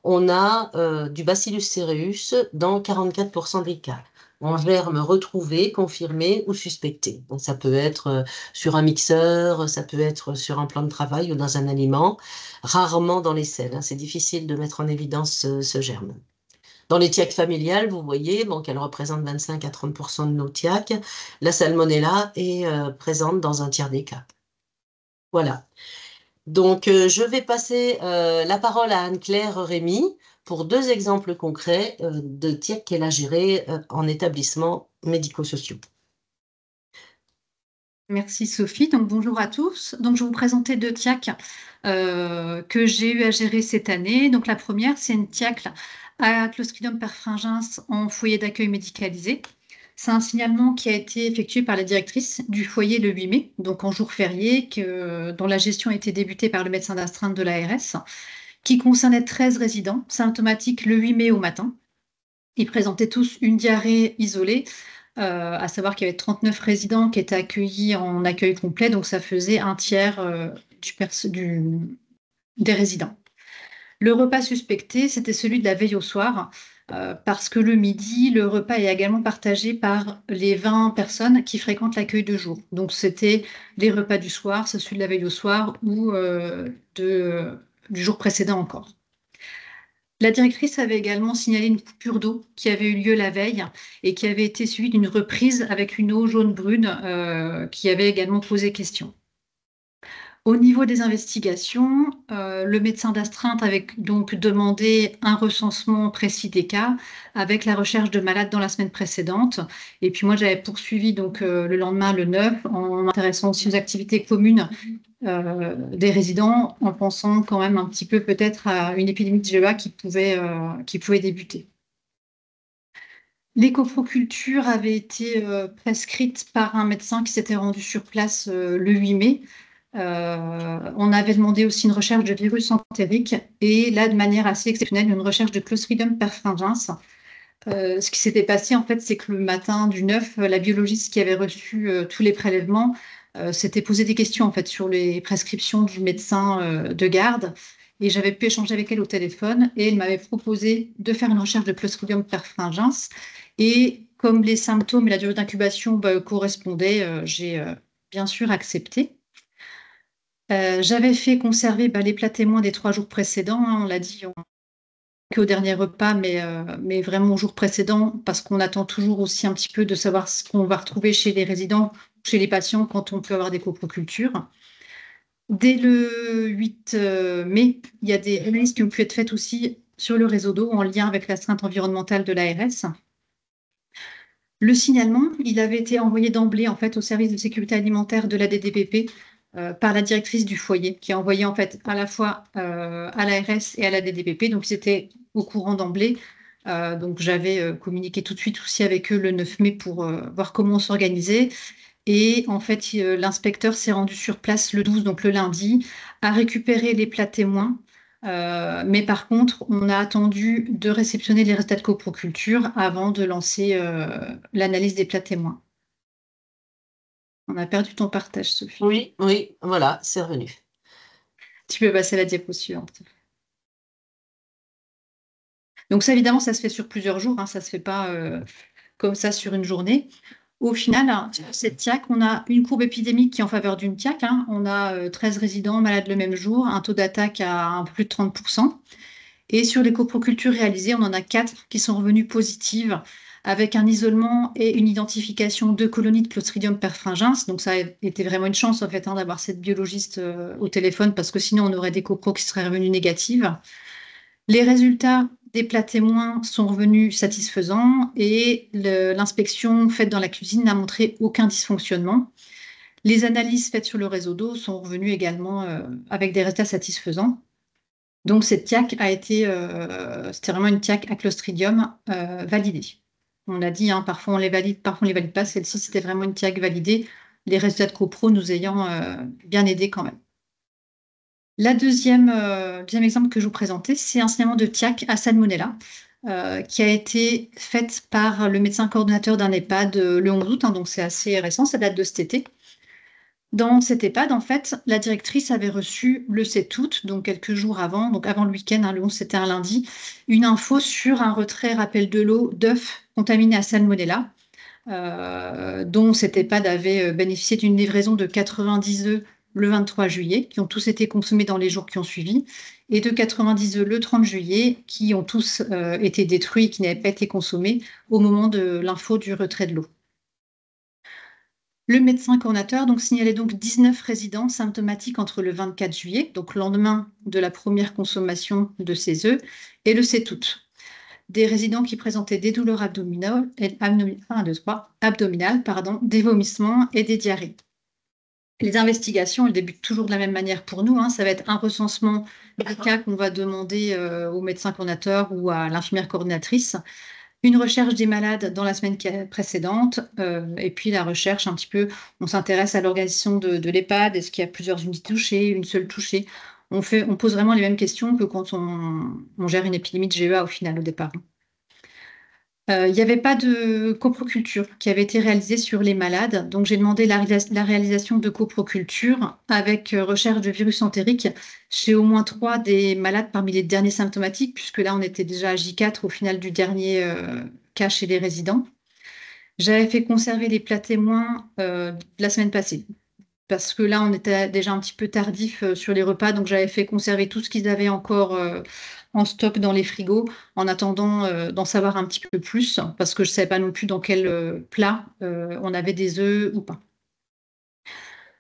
on a du Bacillus cereus dans 44% des cas, en germe retrouvé, confirmé ou suspecté. Donc, ça peut être sur un mixeur, ça peut être sur un plan de travail ou dans un aliment, rarement dans les selles. Hein. C'est difficile de mettre en évidence ce germe. Dans les TIAC familiales, vous voyez qu'elle représente 25 à 30% de nos TIAC. La salmonella est présente dans un tiers des cas. Voilà. Donc, je vais passer la parole à Anne-Claire Rémy pour 2 exemples concrets de TIAC qu'elle a gérés en établissements médico-sociaux. Merci Sophie. Donc, bonjour à tous. Donc, je vais vous présenter 2 TIAC que j'ai eu à gérer cette année. Donc, la première, c'est une TIAC à Clostridium perfringens en foyer d'accueil médicalisé. C'est un signalement qui a été effectué par la directrice du foyer le 8 mai, donc en jour férié, dont la gestion a été débutée par le médecin d'astreinte de l'ARS, qui concernait 13 résidents symptomatiques le 8 mai au matin. Ils présentaient tous une diarrhée isolée, à savoir qu'il y avait 39 résidents qui étaient accueillis en accueil complet, donc ça faisait un tiers des résidents. Le repas suspecté, c'était celui de la veille au soir, parce que le midi, le repas est également partagé par les 20 personnes qui fréquentent l'accueil de jour. Donc, c'était les repas du soir, celui de la veille au soir ou du jour précédent encore. La directrice avait également signalé une coupure d'eau qui avait eu lieu la veille et qui avait été suivie d'une reprise avec une eau jaune-brune qui avait également posé question. Au niveau des investigations, le médecin d'astreinte avait donc demandé un recensement précis des cas avec la recherche de malades dans la semaine précédente. Et puis moi, j'avais poursuivi donc le lendemain, le 9, en m'intéressant aussi aux activités communes des résidents, en pensant quand même un petit peu peut-être à une épidémie de GEA qui pouvait débuter. L'écoproculture avait été prescrite par un médecin qui s'était rendu sur place le 8 mai. On avait demandé aussi une recherche de virus entérique et là, de manière assez exceptionnelle, une recherche de Clostridium perfringens. Ce qui s'était passé, en fait, c'est que le matin du 9, la biologiste qui avait reçu tous les prélèvements s'était posé des questions, en fait, sur les prescriptions du médecin de garde. Et j'avais pu échanger avec elle au téléphone et elle m'avait proposé de faire une recherche de Clostridium perfringens. Et comme les symptômes et la durée d'incubation correspondaient, j'ai bien sûr accepté. J'avais fait conserver les plats témoins des 3 jours précédents, hein, on l'a dit, qu'au dernier repas, mais vraiment au jour précédent, parce qu'on attend toujours aussi un petit peu de savoir ce qu'on va retrouver chez les résidents, chez les patients, quand on peut avoir des coprocultures. Dès le 8 mai, il y a des analyses qui ont pu être faites aussi sur le réseau d'eau en lien avec l'astreinte environnementale de l'ARS. Le signalement, il avait été envoyé d'emblée en fait au service de sécurité alimentaire de la DDPP par la directrice du foyer, qui a envoyé en fait à la fois à l'ARS et à la DDPP. Donc, ils étaient au courant d'emblée. Donc, j'avais communiqué tout de suite aussi avec eux le 9 mai pour voir comment on s'organisait. Et en fait, l'inspecteur s'est rendu sur place le 12, donc le lundi, a récupéré les plats témoins. Mais par contre, on a attendu de réceptionner les résultats de coproculture avant de lancer l'analyse des plats témoins. On a perdu ton partage, Sophie. Oui, oui, voilà, c'est revenu. Tu peux passer à la diapo suivante. Donc ça, évidemment, ça se fait sur plusieurs jours, hein, ça ne se fait pas comme ça sur une journée. Au final, sur cette TIAC, on a une courbe épidémique qui est en faveur d'une TIAC. Hein. On a 13 résidents malades le même jour, un taux d'attaque à un peu plus de 30%. Et sur les coprocultures réalisées, on en a 4 qui sont revenues positives avec un isolement et une identification de colonies de Clostridium perfringens. Donc ça a été vraiment une chance en fait d'avoir cette biologiste au téléphone parce que sinon on aurait des copros qui seraient revenus négatives. Les résultats des plats témoins sont revenus satisfaisants et l'inspection faite dans la cuisine n'a montré aucun dysfonctionnement. Les analyses faites sur le réseau d'eau sont revenues également avec des résultats satisfaisants. Donc, cette TIAC a été, c'était vraiment une TIAC à Clostridium validée. On l'a dit, hein, parfois on les valide, parfois on ne les valide pas. Celle-ci, c'était vraiment une TIAC validée, les résultats de CoPro nous ayant bien aidés quand même. La deuxième exemple que je vous présentais, c'est un signalement de TIAC à Salmonella, qui a été faite par le médecin coordonnateur d'un EHPAD le 11 août, hein, donc c'est assez récent, ça date de cet été. Dans cet EHPAD, en fait, la directrice avait reçu le 7 août, donc quelques jours avant, donc avant le week-end, hein, le 11 c'était un lundi, une info sur un retrait rappel de l'eau d'œufs contaminés à Salmonella, dont cet EHPAD avait bénéficié d'une livraison de 90 œufs le 23 juillet, qui ont tous été consommés dans les jours qui ont suivi, et de 90 œufs le 30 juillet, qui ont tous été détruits et qui n'avaient pas été consommés au moment de l'info du retrait de l'eau. Le médecin coordonnateur signalait 19 résidents symptomatiques entre le 24 juillet, donc lendemain de la première consommation de ces œufs, et le 7 août. Des résidents qui présentaient des douleurs abdominales, des vomissements et des diarrhées. Les investigations, elles débutent toujours de la même manière pour nous, hein. Ça va être un recensement des cas qu'on va demander au médecin coordonnateur ou à l'infirmière coordinatrice, une recherche des malades dans la semaine précédente, et puis la recherche un petit peu, on s'intéresse à l'organisation de l'EHPAD, est-ce qu'il y a plusieurs unités touchées, une seule touchée? On pose vraiment les mêmes questions que quand on gère une épidémie de GEA au final, au départ. Il n'y avait pas de coproculture qui avait été réalisée sur les malades, donc j'ai demandé la réalisation de coproculture avec recherche de virus entérique chez au moins 3 des malades parmi les derniers symptomatiques, puisque là on était déjà à J4 au final du dernier cas chez les résidents. J'avais fait conserver les plats témoins la semaine passée, parce que là on était déjà un petit peu tardif sur les repas, donc j'avais fait conserver tout ce qu'ils avaient encore en stock dans les frigos, en attendant d'en savoir un petit peu plus, parce que je ne savais pas non plus dans quel plat on avait des œufs ou pas.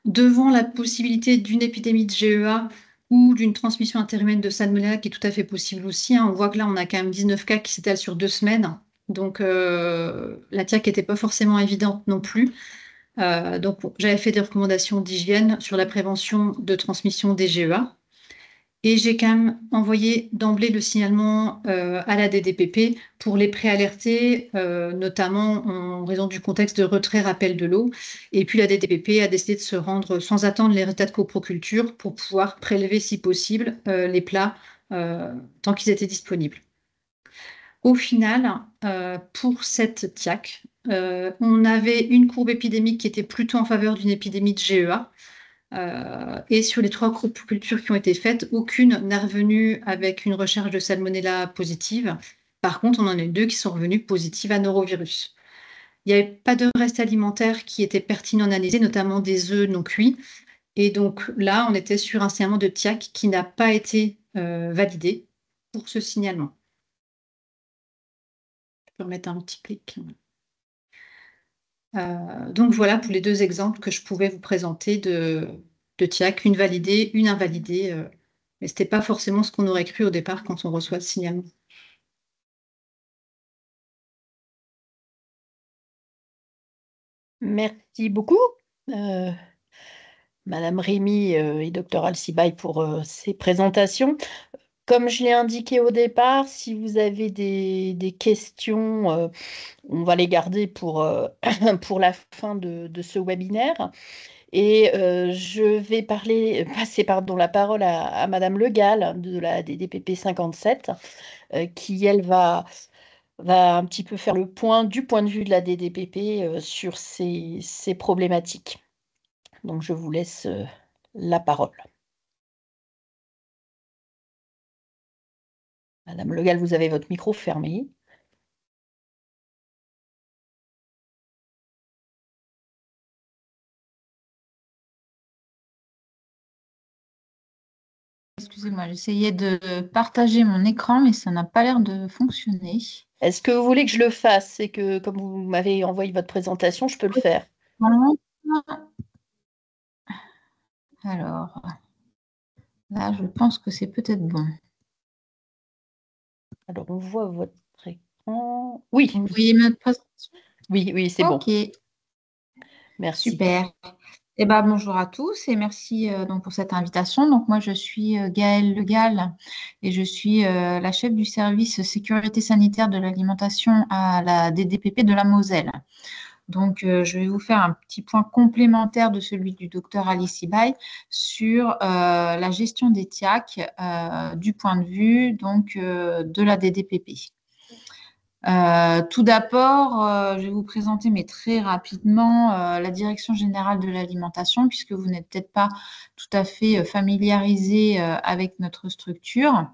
Devant la possibilité d'une épidémie de GEA ou d'une transmission interhumaine de salmonella, qui est tout à fait possible aussi, hein, on voit que là, on a quand même 19 cas qui s'étalent sur 2 semaines, donc la TIAC n'était pas forcément évidente non plus. Donc, j'avais fait des recommandations d'hygiène sur la prévention de transmission des GEA. Et j'ai quand même envoyé d'emblée le signalement à la DDPP pour les préalerter, notamment en raison du contexte de retrait-rappel de l'eau. Et puis la DDPP a décidé de se rendre sans attendre les résultats de coproculture pour pouvoir prélever, si possible, les plats tant qu'ils étaient disponibles. Au final, pour cette TIAC, on avait une courbe épidémique qui était plutôt en faveur d'une épidémie de GEA. Et sur les 3 coprocultures qui ont été faites, aucune n'est revenue avec une recherche de salmonella positive. Par contre, on en a eu 2 qui sont revenues positives à norovirus. Il n'y avait pas de reste alimentaire qui était pertinent d'analyser, notamment des œufs non cuits. Et donc là, on était sur un signalement de TIAC qui n'a pas été validé pour ce signalement. Je peux remettre un petit clic. Donc voilà pour les 2 exemples que je pouvais vous présenter de TIAC, une validée, une invalidée. Mais ce n'était pas forcément ce qu'on aurait cru au départ quand on reçoit le signalement. Merci beaucoup, Madame Rémy et Dr Alcibaille pour ces présentations. Comme je l'ai indiqué au départ, si vous avez des questions, on va les garder pour, pour la fin de ce webinaire. Et je vais passer la parole à Madame Le Gall de la DDPP 57, qui, elle, va un petit peu faire le point du point de vue de la DDPP sur ces problématiques. Donc, je vous laisse la parole. Madame Le Gall, vous avez votre micro fermé. Excusez-moi, j'essayais de partager mon écran, mais ça n'a pas l'air de fonctionner. Est-ce que vous voulez que je le fasse? C'est que comme vous m'avez envoyé votre présentation, je peux le faire. Alors, là, je pense que c'est peut-être bon. Alors, on voit votre écran. Oui. Vous voyez ma présentation? Oui, c'est bon. Ok. Merci. Super. Eh ben, bonjour à tous et merci donc pour cette invitation. Donc moi je suis Gaëlle Legal et je suis la chef du service sécurité sanitaire de l'alimentation à la DDPP de la Moselle. Donc je vais vous faire un petit point complémentaire de celui du docteur Ali Sibaï sur la gestion des TIAC du point de vue donc de la DDPP. Tout d'abord, je vais vous présenter, mais très rapidement, la Direction générale de l'alimentation, puisque vous n'êtes peut-être pas tout à fait familiarisé avec notre structure.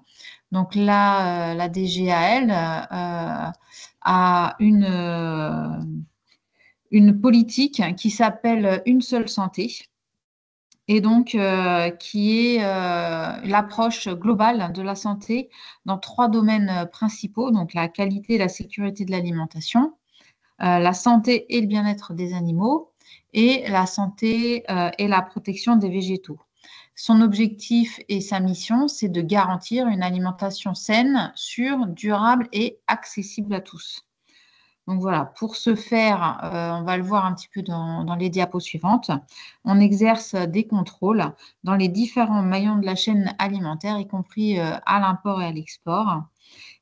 Donc là, la DGAL a une politique qui s'appelle Une seule santé, et donc qui est l'approche globale de la santé dans 3 domaines principaux, donc la qualité et la sécurité de l'alimentation, la santé et le bien-être des animaux et la santé et la protection des végétaux. Son objectif et sa mission, c'est de garantir une alimentation saine, sûre, durable et accessible à tous. Donc voilà, pour ce faire, on va le voir un petit peu dans les diapos suivantes, on exerce des contrôles dans les différents maillons de la chaîne alimentaire, y compris à l'import et à l'export.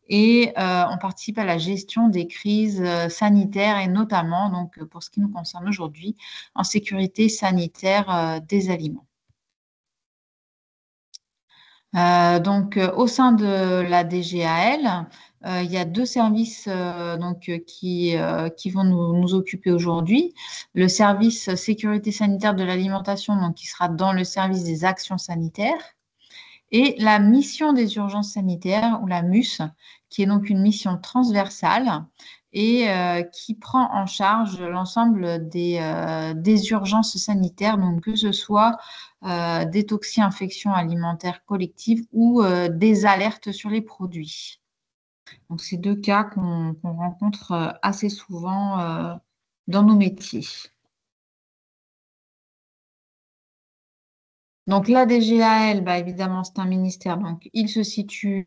Et on participe à la gestion des crises sanitaires et notamment, donc, pour ce qui nous concerne aujourd'hui, en sécurité sanitaire des aliments. Au sein de la DGAL, il y a 2 services qui vont nous occuper aujourd'hui. Le service sécurité sanitaire de l'alimentation, donc qui sera dans le service des actions sanitaires, et la mission des urgences sanitaires, ou la MUS, qui est donc une mission transversale et qui prend en charge l'ensemble des urgences sanitaires, donc que ce soit des toxi-infections alimentaires collectives ou des alertes sur les produits. Donc, c'est 2 cas qu'on rencontre assez souvent dans nos métiers. Donc, la DGAL, évidemment, c'est un ministère, donc il se situe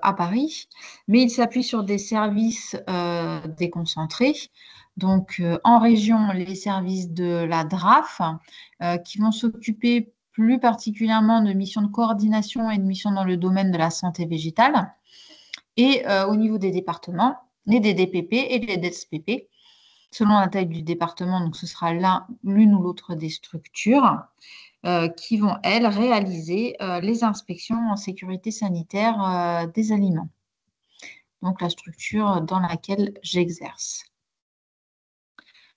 à Paris, mais il s'appuie sur des services déconcentrés. Donc, en région, les services de la DRAF, qui vont s'occuper plus particulièrement de missions de coordination et de missions dans le domaine de la santé végétale. Et au niveau des départements, les DDPP et les DSPP, selon la taille du département, donc ce sera l'une ou l'autre des structures. Qui vont, elles, réaliser les inspections en sécurité sanitaire des aliments. Donc, la structure dans laquelle j'exerce.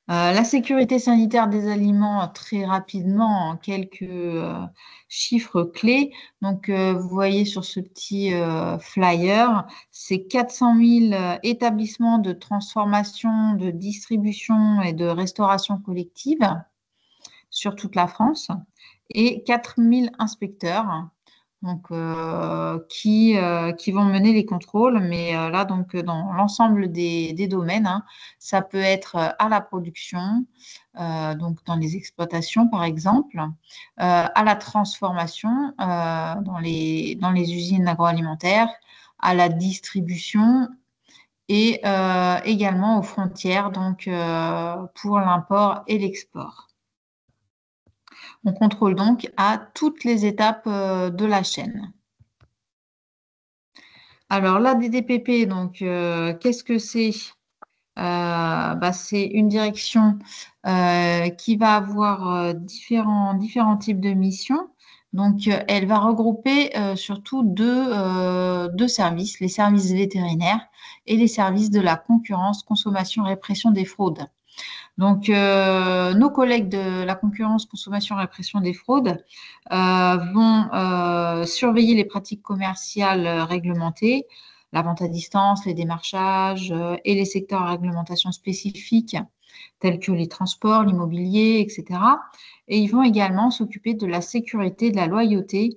La sécurité sanitaire des aliments, très rapidement, en quelques chiffres clés. Donc, vous voyez sur ce petit flyer, c'est 400 000 établissements de transformation, de distribution et de restauration collective sur toute la France et 4000 inspecteurs donc, qui vont mener les contrôles. Mais là, donc, dans l'ensemble des domaines, hein, ça peut être à la production, donc dans les exploitations, par exemple, à la transformation dans les usines agroalimentaires, à la distribution et également aux frontières, donc pour l'import et l'export. On contrôle donc à toutes les étapes de la chaîne. Alors, la DDPP, donc, qu'est-ce que c'est? C'est une direction qui va avoir différents types de missions. Donc, elle va regrouper surtout deux services, les services vétérinaires et les services de la concurrence, consommation, répression des fraudes. Donc, nos collègues de la concurrence, consommation, répression des fraudes vont surveiller les pratiques commerciales réglementées, la vente à distance, les démarchages et les secteurs à réglementation spécifique, tels que les transports, l'immobilier, etc. Et ils vont également s'occuper de la sécurité, de la loyauté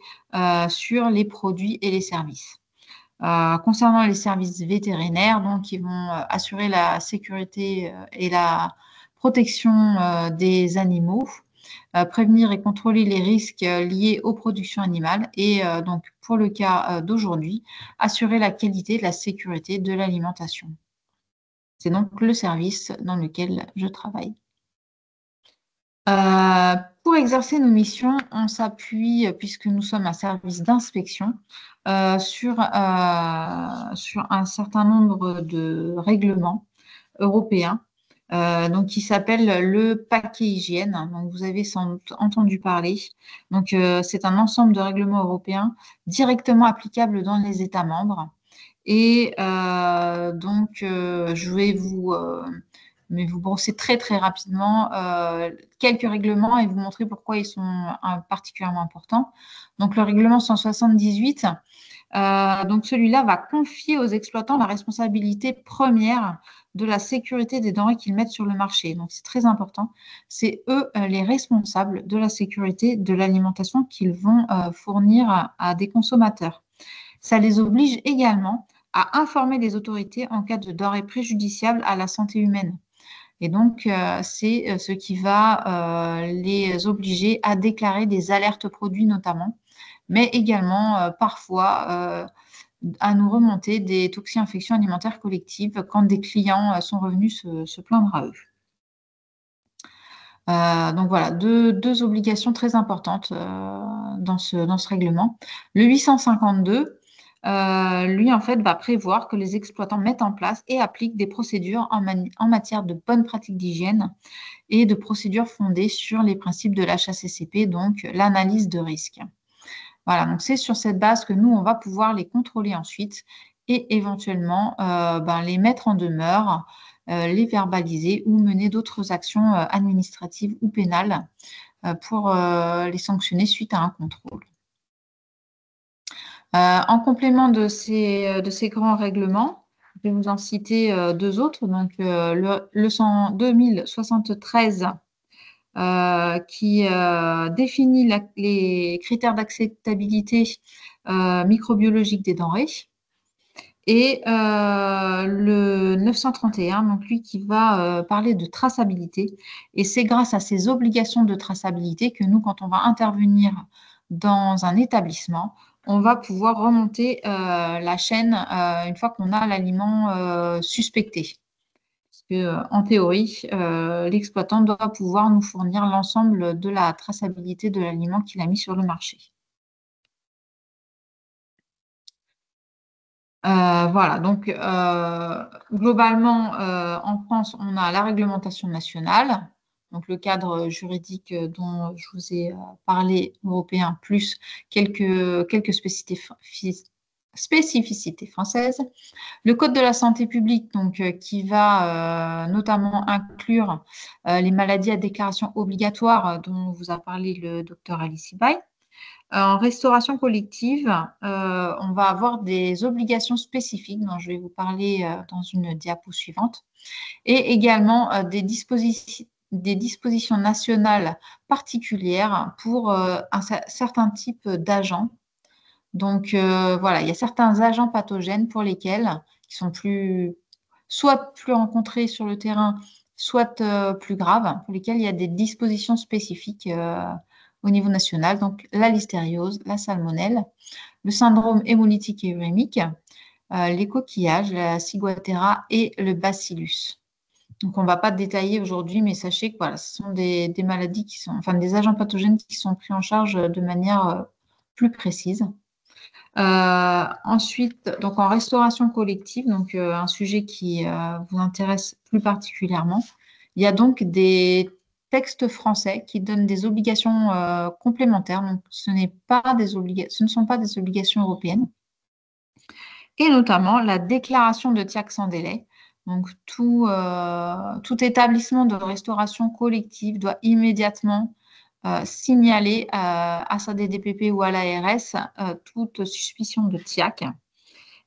sur les produits et les services. Concernant les services vétérinaires, donc, ils vont assurer la sécurité et la protection des animaux, prévenir et contrôler les risques liés aux productions animales et donc, pour le cas d'aujourd'hui, assurer la qualité et la sécurité de l'alimentation. C'est donc le service dans lequel je travaille. Pour exercer nos missions, on s'appuie, puisque nous sommes un service d'inspection, sur un certain nombre de règlements européens, donc qui s'appelle le paquet hygiène. Donc, vous avez sans doute entendu parler. Donc, c'est un ensemble de règlements européens directement applicables dans les États membres. Et je vais vous brosser très très rapidement quelques règlements et vous montrer pourquoi ils sont particulièrement importants. Donc, le règlement 178, donc celui-là va confier aux exploitants la responsabilité première de la sécurité des denrées qu'ils mettent sur le marché. Donc, c'est très important. C'est eux les responsables de la sécurité de l'alimentation qu'ils vont fournir à des consommateurs. Ça les oblige également à informer les autorités en cas de denrées préjudiciables à la santé humaine. Et donc, c'est ce qui va les obliger à déclarer des alertes produits notamment, mais également parfois à nous remonter des toxi-infections alimentaires collectives quand des clients sont revenus se plaindre à eux. Donc voilà, deux obligations très importantes dans ce règlement. Le 852, lui, en fait, va prévoir que les exploitants mettent en place et appliquent des procédures en matière de bonnes pratiques d'hygiène et de procédures fondées sur les principes de l'HACCP, donc l'analyse de risque. Voilà, donc c'est sur cette base que nous, on va pouvoir les contrôler ensuite et éventuellement les mettre en demeure, les verbaliser ou mener d'autres actions administratives ou pénales pour les sanctionner suite à un contrôle. En complément de ces grands règlements, je vais vous en citer deux autres. Donc, le 2073 qui définit les critères d'acceptabilité microbiologique des denrées. Et le 931, donc lui qui va parler de traçabilité. Et c'est grâce à ces obligations de traçabilité que nous, quand on va intervenir dans un établissement, on va pouvoir remonter la chaîne une fois qu'on a l'aliment suspecté. Parce que, en théorie, l'exploitant doit pouvoir nous fournir l'ensemble de la traçabilité de l'aliment qu'il a mis sur le marché. Voilà, donc globalement, en France, on a la réglementation nationale, donc le cadre juridique dont je vous ai parlé, européen, plus quelques spécificités françaises. Le Code de la santé publique, donc, qui va notamment inclure les maladies à déclaration obligatoire dont vous a parlé le docteur Ali Sibaï. En restauration collective, on va avoir des obligations spécifiques dont je vais vous parler dans une diapo suivante et également des dispositions nationales particulières pour un certain type d'agents. Donc, voilà, il y a certains agents pathogènes pour lesquels qui sont soit plus rencontrés sur le terrain, soit plus graves, pour lesquels il y a des dispositions spécifiques au niveau national, donc la listériose, la salmonelle, le syndrome hémolytique et urémique, les coquillages, la ciguatera et le bacillus. Donc, on ne va pas détailler aujourd'hui, mais sachez que voilà, ce sont des maladies qui sont, enfin des agents pathogènes qui sont pris en charge de manière plus précise. Ensuite, donc en restauration collective, donc un sujet qui vous intéresse plus particulièrement, il y a donc des textes français qui donnent des obligations complémentaires. Donc, ce ne sont pas des obligations européennes. Et notamment la déclaration de TIAC sans délai. Donc, tout établissement de restauration collective doit immédiatement signaler à sa DDPP ou à l'ARS toute suspicion de TIAC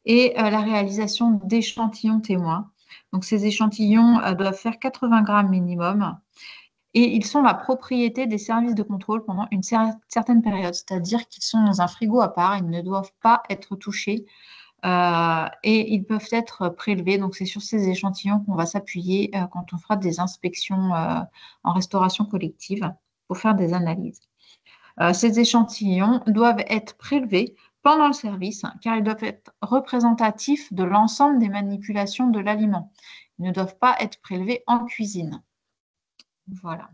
et la réalisation d'échantillons témoins. Donc, ces échantillons doivent faire 80 grammes minimum et ils sont la propriété des services de contrôle pendant une certaine période, c'est-à-dire qu'ils sont dans un frigo à part, ils ne doivent pas être touchés et ils peuvent être prélevés. Donc, c'est sur ces échantillons qu'on va s'appuyer quand on fera des inspections en restauration collective pour faire des analyses. Ces échantillons doivent être prélevés pendant le service car ils doivent être représentatifs de l'ensemble des manipulations de l'aliment. Ils ne doivent pas être prélevés en cuisine. Voilà.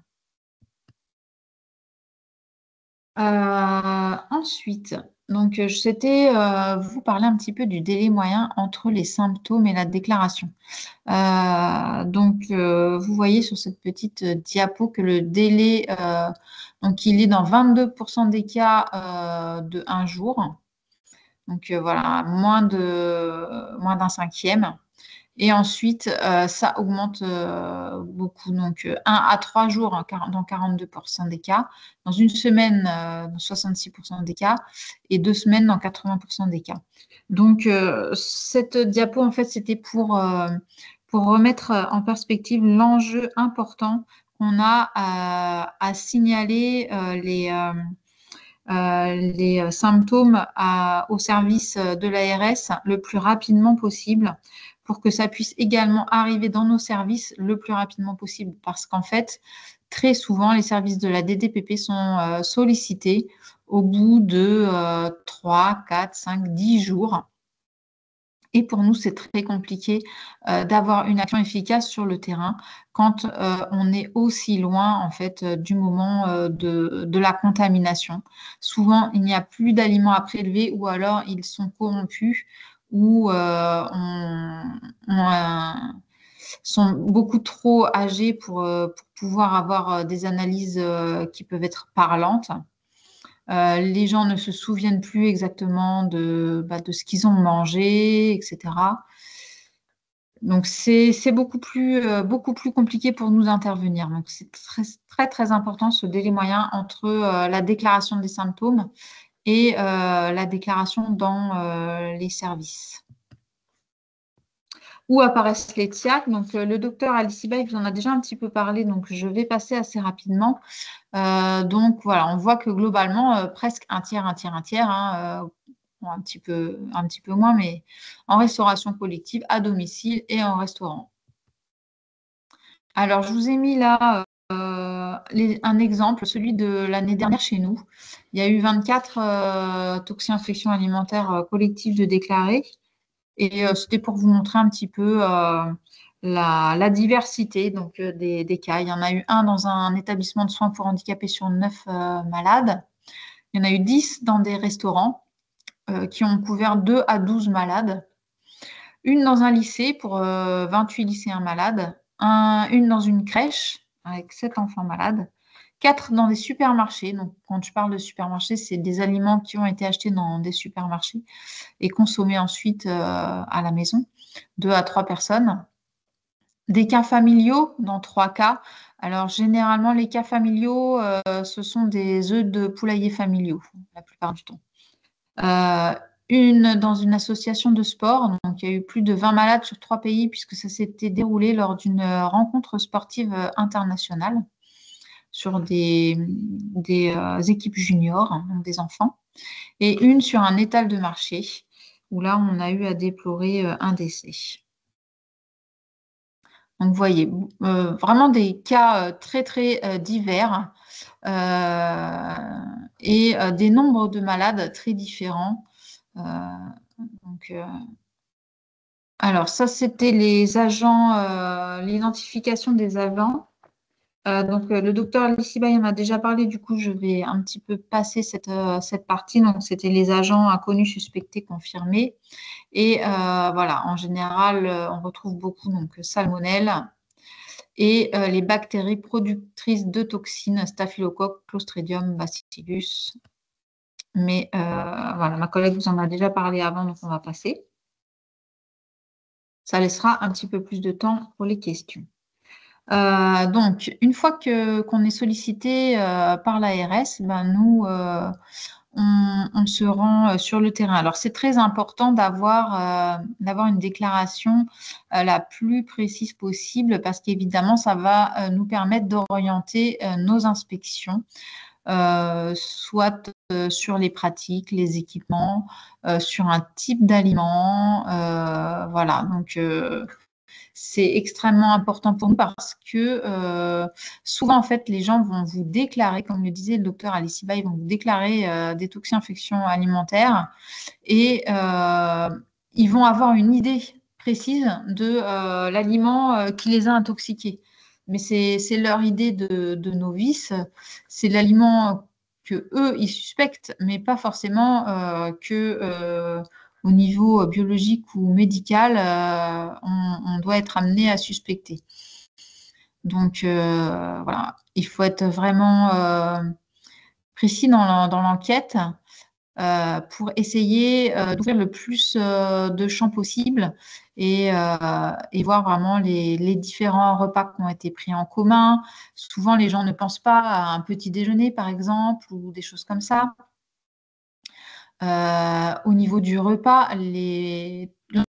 Ensuite, donc c'était vous parler un petit peu du délai moyen entre les symptômes et la déclaration. Vous voyez sur cette petite diapo que le délai, donc il est dans 22% des cas de 1 jour. Donc voilà, moins d'un cinquième. Et ensuite, ça augmente beaucoup. Donc 1 à 3 jours dans 42% des cas, dans une semaine dans 66% des cas et 2 semaines dans 80% des cas. Donc cette diapo, en fait, c'était pour remettre en perspective l'enjeu important qu'on a à signaler les symptômes au service de l'ARS le plus rapidement possible pour que ça puisse également arriver dans nos services le plus rapidement possible. Parce qu'en fait, très souvent, les services de la DDPP sont sollicités au bout de 3, 4, 5, 10 jours. Et pour nous, c'est très compliqué d'avoir une action efficace sur le terrain quand on est aussi loin en fait du moment de la contamination. Souvent, il n'y a plus d'aliments à prélever ou alors ils sont corrompus ou sont beaucoup trop âgés pour pouvoir avoir des analyses qui peuvent être parlantes. Les gens ne se souviennent plus exactement de ce qu'ils ont mangé, etc. Donc, c'est beaucoup plus compliqué pour nous d'intervenir. Donc, c'est très, très, très important ce délai moyen entre la déclaration des symptômes et la déclaration dans les services. Où apparaissent les TIAC? Donc, le docteur Alice vous en a déjà un petit peu parlé, donc je vais passer assez rapidement. Donc, voilà, on voit que globalement, presque un tiers, un petit peu moins, mais en restauration collective, à domicile et en restaurant. Alors, je vous ai mis là un exemple, celui de l'année dernière chez nous. Il y a eu 24 toxi-infections alimentaires collectives de déclarées. Et c'était pour vous montrer un petit peu la diversité donc, des cas. Il y en a eu un dans un établissement de soins pour handicapés sur 9 malades. Il y en a eu 10 dans des restaurants qui ont couvert 2 à 12 malades. Une dans un lycée pour 28 lycéens malades. Une dans une crèche avec 7 enfants malades. 4 dans des supermarchés. Donc, quand je parle de supermarchés, c'est des aliments qui ont été achetés dans des supermarchés et consommés ensuite à la maison. 2 à 3 personnes. Des cas familiaux dans 3 cas. Alors, généralement, les cas familiaux, ce sont des œufs de poulailler familiaux, la plupart du temps. Une dans une association de sport. Donc, il y a eu plus de 20 malades sur 3 pays puisque ça s'était déroulé lors d'une rencontre sportive internationale sur des équipes juniors, hein, donc des enfants. Et une sur un étal de marché où là, on a eu à déplorer un décès. Donc, vous voyez, vraiment des cas très, très divers et des nombres de malades très différents. Alors, ça, c'était les agents, l'identification des agents. Le docteur Alice-Baye en a déjà parlé, du coup, je vais un petit peu passer cette partie. Donc, c'était les agents inconnus, suspectés, confirmés. Et voilà, en général, on retrouve beaucoup donc salmonelle et les bactéries productrices de toxines, staphylocoque, clostridium, bacillus. Mais voilà, ma collègue vous en a déjà parlé avant, donc on va passer. Ça laissera un petit peu plus de temps pour les questions. Donc, une fois qu'on est sollicité par l'ARS, nous, on se rend sur le terrain. Alors, c'est très important d'avoir une déclaration la plus précise possible parce qu'évidemment, ça va nous permettre d'orienter nos inspections, soit sur les pratiques, les équipements, sur un type d'aliment. Voilà, donc c'est extrêmement important pour nous parce que souvent, en fait, les gens vont vous déclarer, comme le disait le docteur Alice-Baye, ils vont vous déclarer des toxi-infections alimentaires et ils vont avoir une idée précise de l'aliment qui les a intoxiqués. Mais c'est leur idée de novice, c'est l'aliment que eux, ils suspectent, mais pas forcément que au niveau biologique ou médical, on doit être amené à suspecter. Donc, voilà, il faut être vraiment précis dans l'enquête pour essayer d'ouvrir le plus de champs possible et voir vraiment les différents repas qui ont été pris en commun. Souvent, les gens ne pensent pas à un petit déjeuner, par exemple, ou des choses comme ça. Au niveau du repas,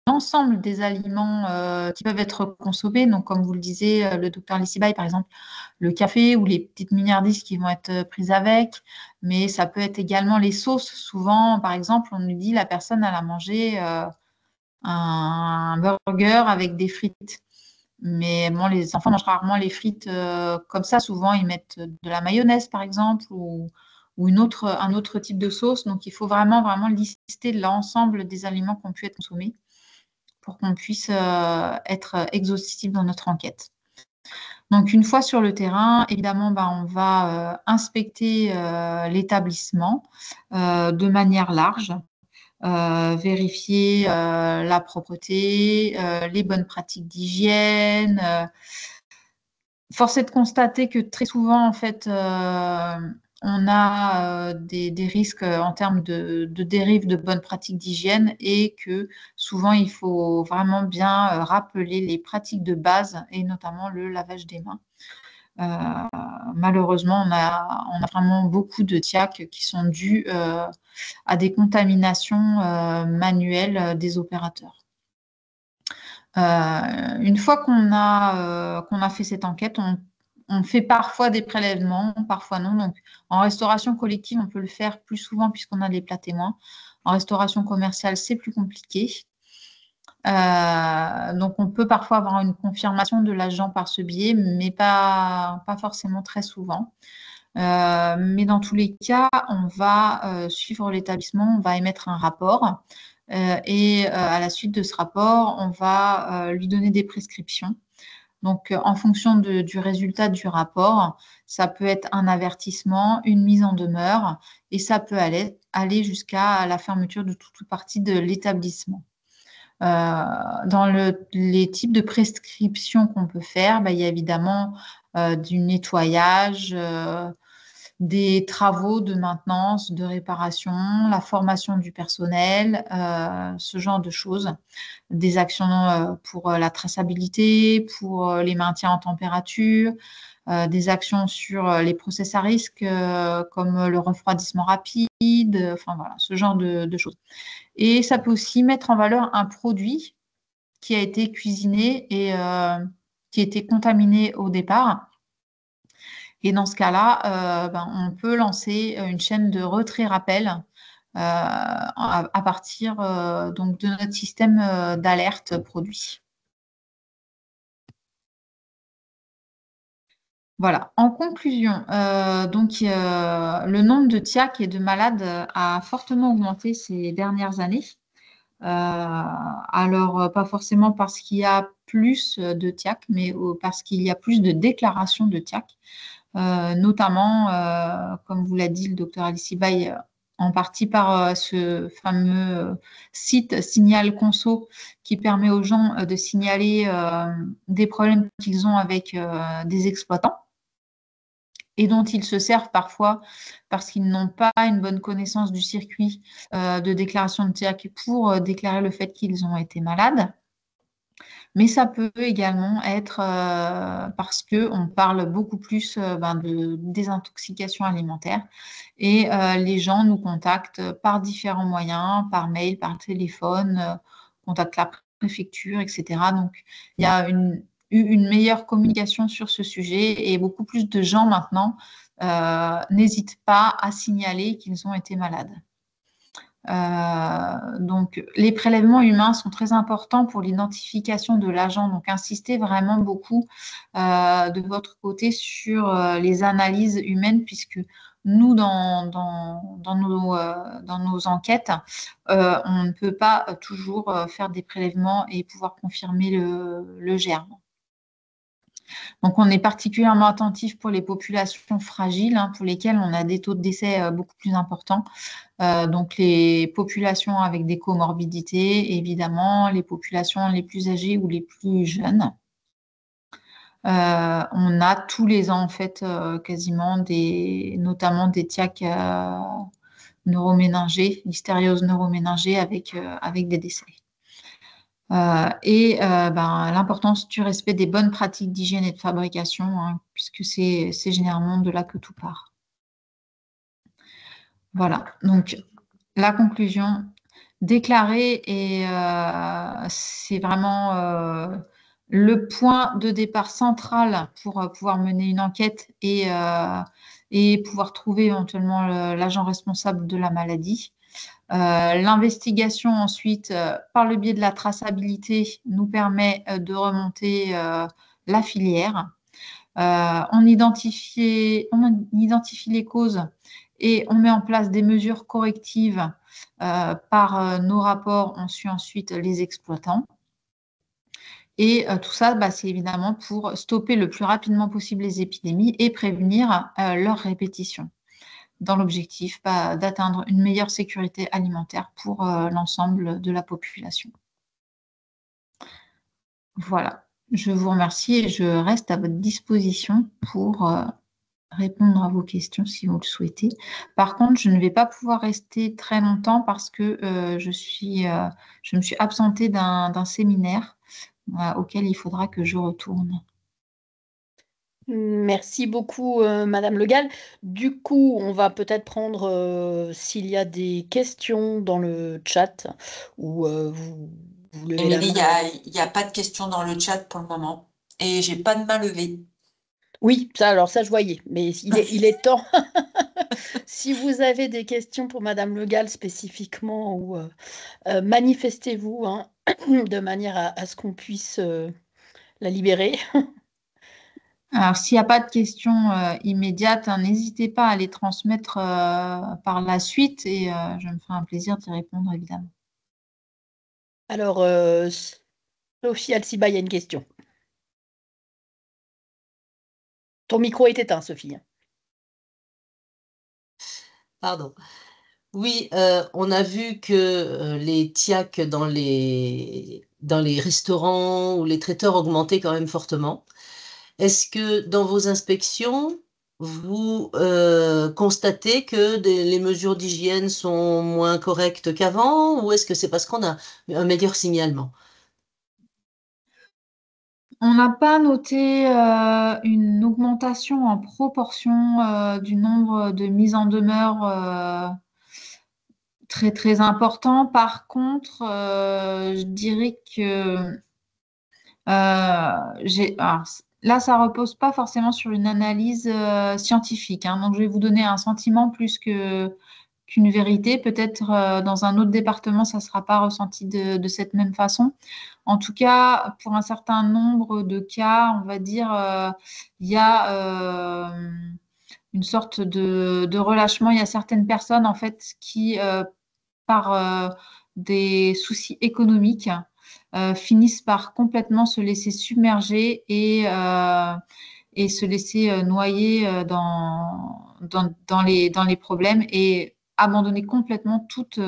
l'ensemble des aliments qui peuvent être consommés, donc comme vous le disiez, le docteur Lissibaï, par exemple, le café ou les petites mignardises qui vont être prises avec, mais ça peut être également les sauces. Souvent, par exemple, on nous dit la personne elle a mangé un burger avec des frites. Mais bon, les enfants mangent rarement les frites comme ça. Souvent, ils mettent de la mayonnaise, par exemple, ou un autre type de sauce. Donc, il faut vraiment lister l'ensemble des aliments qui ont pu être consommés pour qu'on puisse être exhaustif dans notre enquête. Donc, une fois sur le terrain, évidemment, on va inspecter l'établissement de manière large, vérifier la propreté, les bonnes pratiques d'hygiène. Force est de constater que très souvent, en fait, on a des risques en termes de dérive de bonnes pratiques d'hygiène et que souvent, il faut vraiment bien rappeler les pratiques de base et notamment le lavage des mains. Malheureusement, on a vraiment beaucoup de TIAC qui sont dus à des contaminations manuelles des opérateurs. Une fois qu'on a fait cette enquête, on fait parfois des prélèvements, parfois non. Donc, en restauration collective, on peut le faire plus souvent puisqu'on a des plats témoins. En restauration commerciale, c'est plus compliqué. Donc, on peut parfois avoir une confirmation de l'agent par ce biais, mais pas forcément très souvent. Mais dans tous les cas, on va suivre l'établissement, on va émettre un rapport et à la suite de ce rapport, on va lui donner des prescriptions. Donc, en fonction du résultat du rapport, ça peut être un avertissement, une mise en demeure et ça peut aller jusqu'à la fermeture de toute partie de l'établissement. Dans les types de prescriptions qu'on peut faire, il y a évidemment du nettoyage, des travaux de maintenance, de réparation, la formation du personnel, ce genre de choses, des actions pour la traçabilité, pour les maintiens en température, des actions sur les process à risque comme le refroidissement rapide, enfin voilà, ce genre de choses. Et ça peut aussi mettre en valeur un produit qui a été cuisiné et qui a été contaminé au départ. Et dans ce cas-là, on peut lancer une chaîne de retrait-rappel à partir donc de notre système d'alerte produit. Voilà. En conclusion, le nombre de TIAC et de malades a fortement augmenté ces dernières années. Alors, pas forcément parce qu'il y a plus de TIAC, mais parce qu'il y a plus de déclarations de TIAC. Notamment, comme vous l'a dit le docteur Alissibaï, en partie par ce fameux site Signal Conso qui permet aux gens de signaler des problèmes qu'ils ont avec des exploitants et dont ils se servent parfois parce qu'ils n'ont pas une bonne connaissance du circuit de déclaration de TIAC pour déclarer le fait qu'ils ont été malades. Mais ça peut également être parce qu'on parle beaucoup plus de désintoxication alimentaire et les gens nous contactent par différents moyens, par mail, par téléphone, contactent la préfecture, etc. Donc, il y a une meilleure communication sur ce sujet et beaucoup plus de gens maintenant n'hésitent pas à signaler qu'ils ont été malades. Donc, les prélèvements humains sont très importants pour l'identification de l'agent. Donc, insistez vraiment beaucoup de votre côté sur les analyses humaines, puisque nous, dans nos enquêtes, on ne peut pas toujours faire des prélèvements et pouvoir confirmer le germe. Donc, on est particulièrement attentif pour les populations fragiles, hein, pour lesquelles on a des taux de décès beaucoup plus importants. Donc, les populations avec des comorbidités, évidemment, les populations les plus âgées ou les plus jeunes. On a tous les ans, en fait, quasiment notamment des TIAC neuroméningés, l'hystériose neuroméningée avec des décès. L'importance du respect des bonnes pratiques d'hygiène et de fabrication, hein, puisque c'est généralement de là que tout part. Voilà, donc la conclusion, déclarer, et c'est vraiment le point de départ central pour pouvoir mener une enquête et pouvoir trouver éventuellement l'agent responsable de la maladie. L'investigation ensuite, par le biais de la traçabilité, nous permet de remonter la filière. On identifie les causes et on met en place des mesures correctives. Par nos rapports, on suit ensuite les exploitants. Et tout ça, c'est évidemment pour stopper le plus rapidement possible les épidémies et prévenir leur répétition, dans l'objectif d'atteindre une meilleure sécurité alimentaire pour l'ensemble de la population. Voilà, je vous remercie et je reste à votre disposition pour répondre à vos questions si vous le souhaitez. Par contre, je ne vais pas pouvoir rester très longtemps parce que je me suis absentée d'un séminaire auquel il faudra que je retourne. Merci beaucoup, Madame Le Gall. Du coup, on va peut-être prendre s'il y a des questions dans le chat ou vous levez la Émilie, main. il n'y a pas de questions dans le chat pour le moment. Et j'ai pas de main levée. Oui, ça, je voyais, mais il est temps. Si vous avez des questions pour Madame Le Gall spécifiquement, ou manifestez-vous, hein, de manière à ce qu'on puisse la libérer. Alors, s'il n'y a pas de questions immédiates, hein, n'hésitez pas à les transmettre par la suite et je me ferai un plaisir d'y répondre, évidemment. Alors, Sophie Alciba, il y a une question. Ton micro est éteint, Sophie. Pardon. Oui, on a vu que les TIAC dans les restaurants ou les traiteurs augmentaient quand même fortement. Est-ce que dans vos inspections, vous constatez que les mesures d'hygiène sont moins correctes qu'avant, ou est-ce que c'est parce qu'on a un meilleur signalement? On n'a pas noté une augmentation en proportion du nombre de mises en demeure très, très important. Par contre, je dirais que là, ça repose pas forcément sur une analyse scientifique, hein. Donc, je vais vous donner un sentiment plus qu'une vérité. Peut-être dans un autre département, ça ne sera pas ressenti de cette même façon. En tout cas, pour un certain nombre de cas, on va dire, il y a une sorte de relâchement. Il y a certaines personnes, en fait, qui, par des soucis économiques, finissent par complètement se laisser submerger et se laisser noyer dans les problèmes et abandonner complètement toute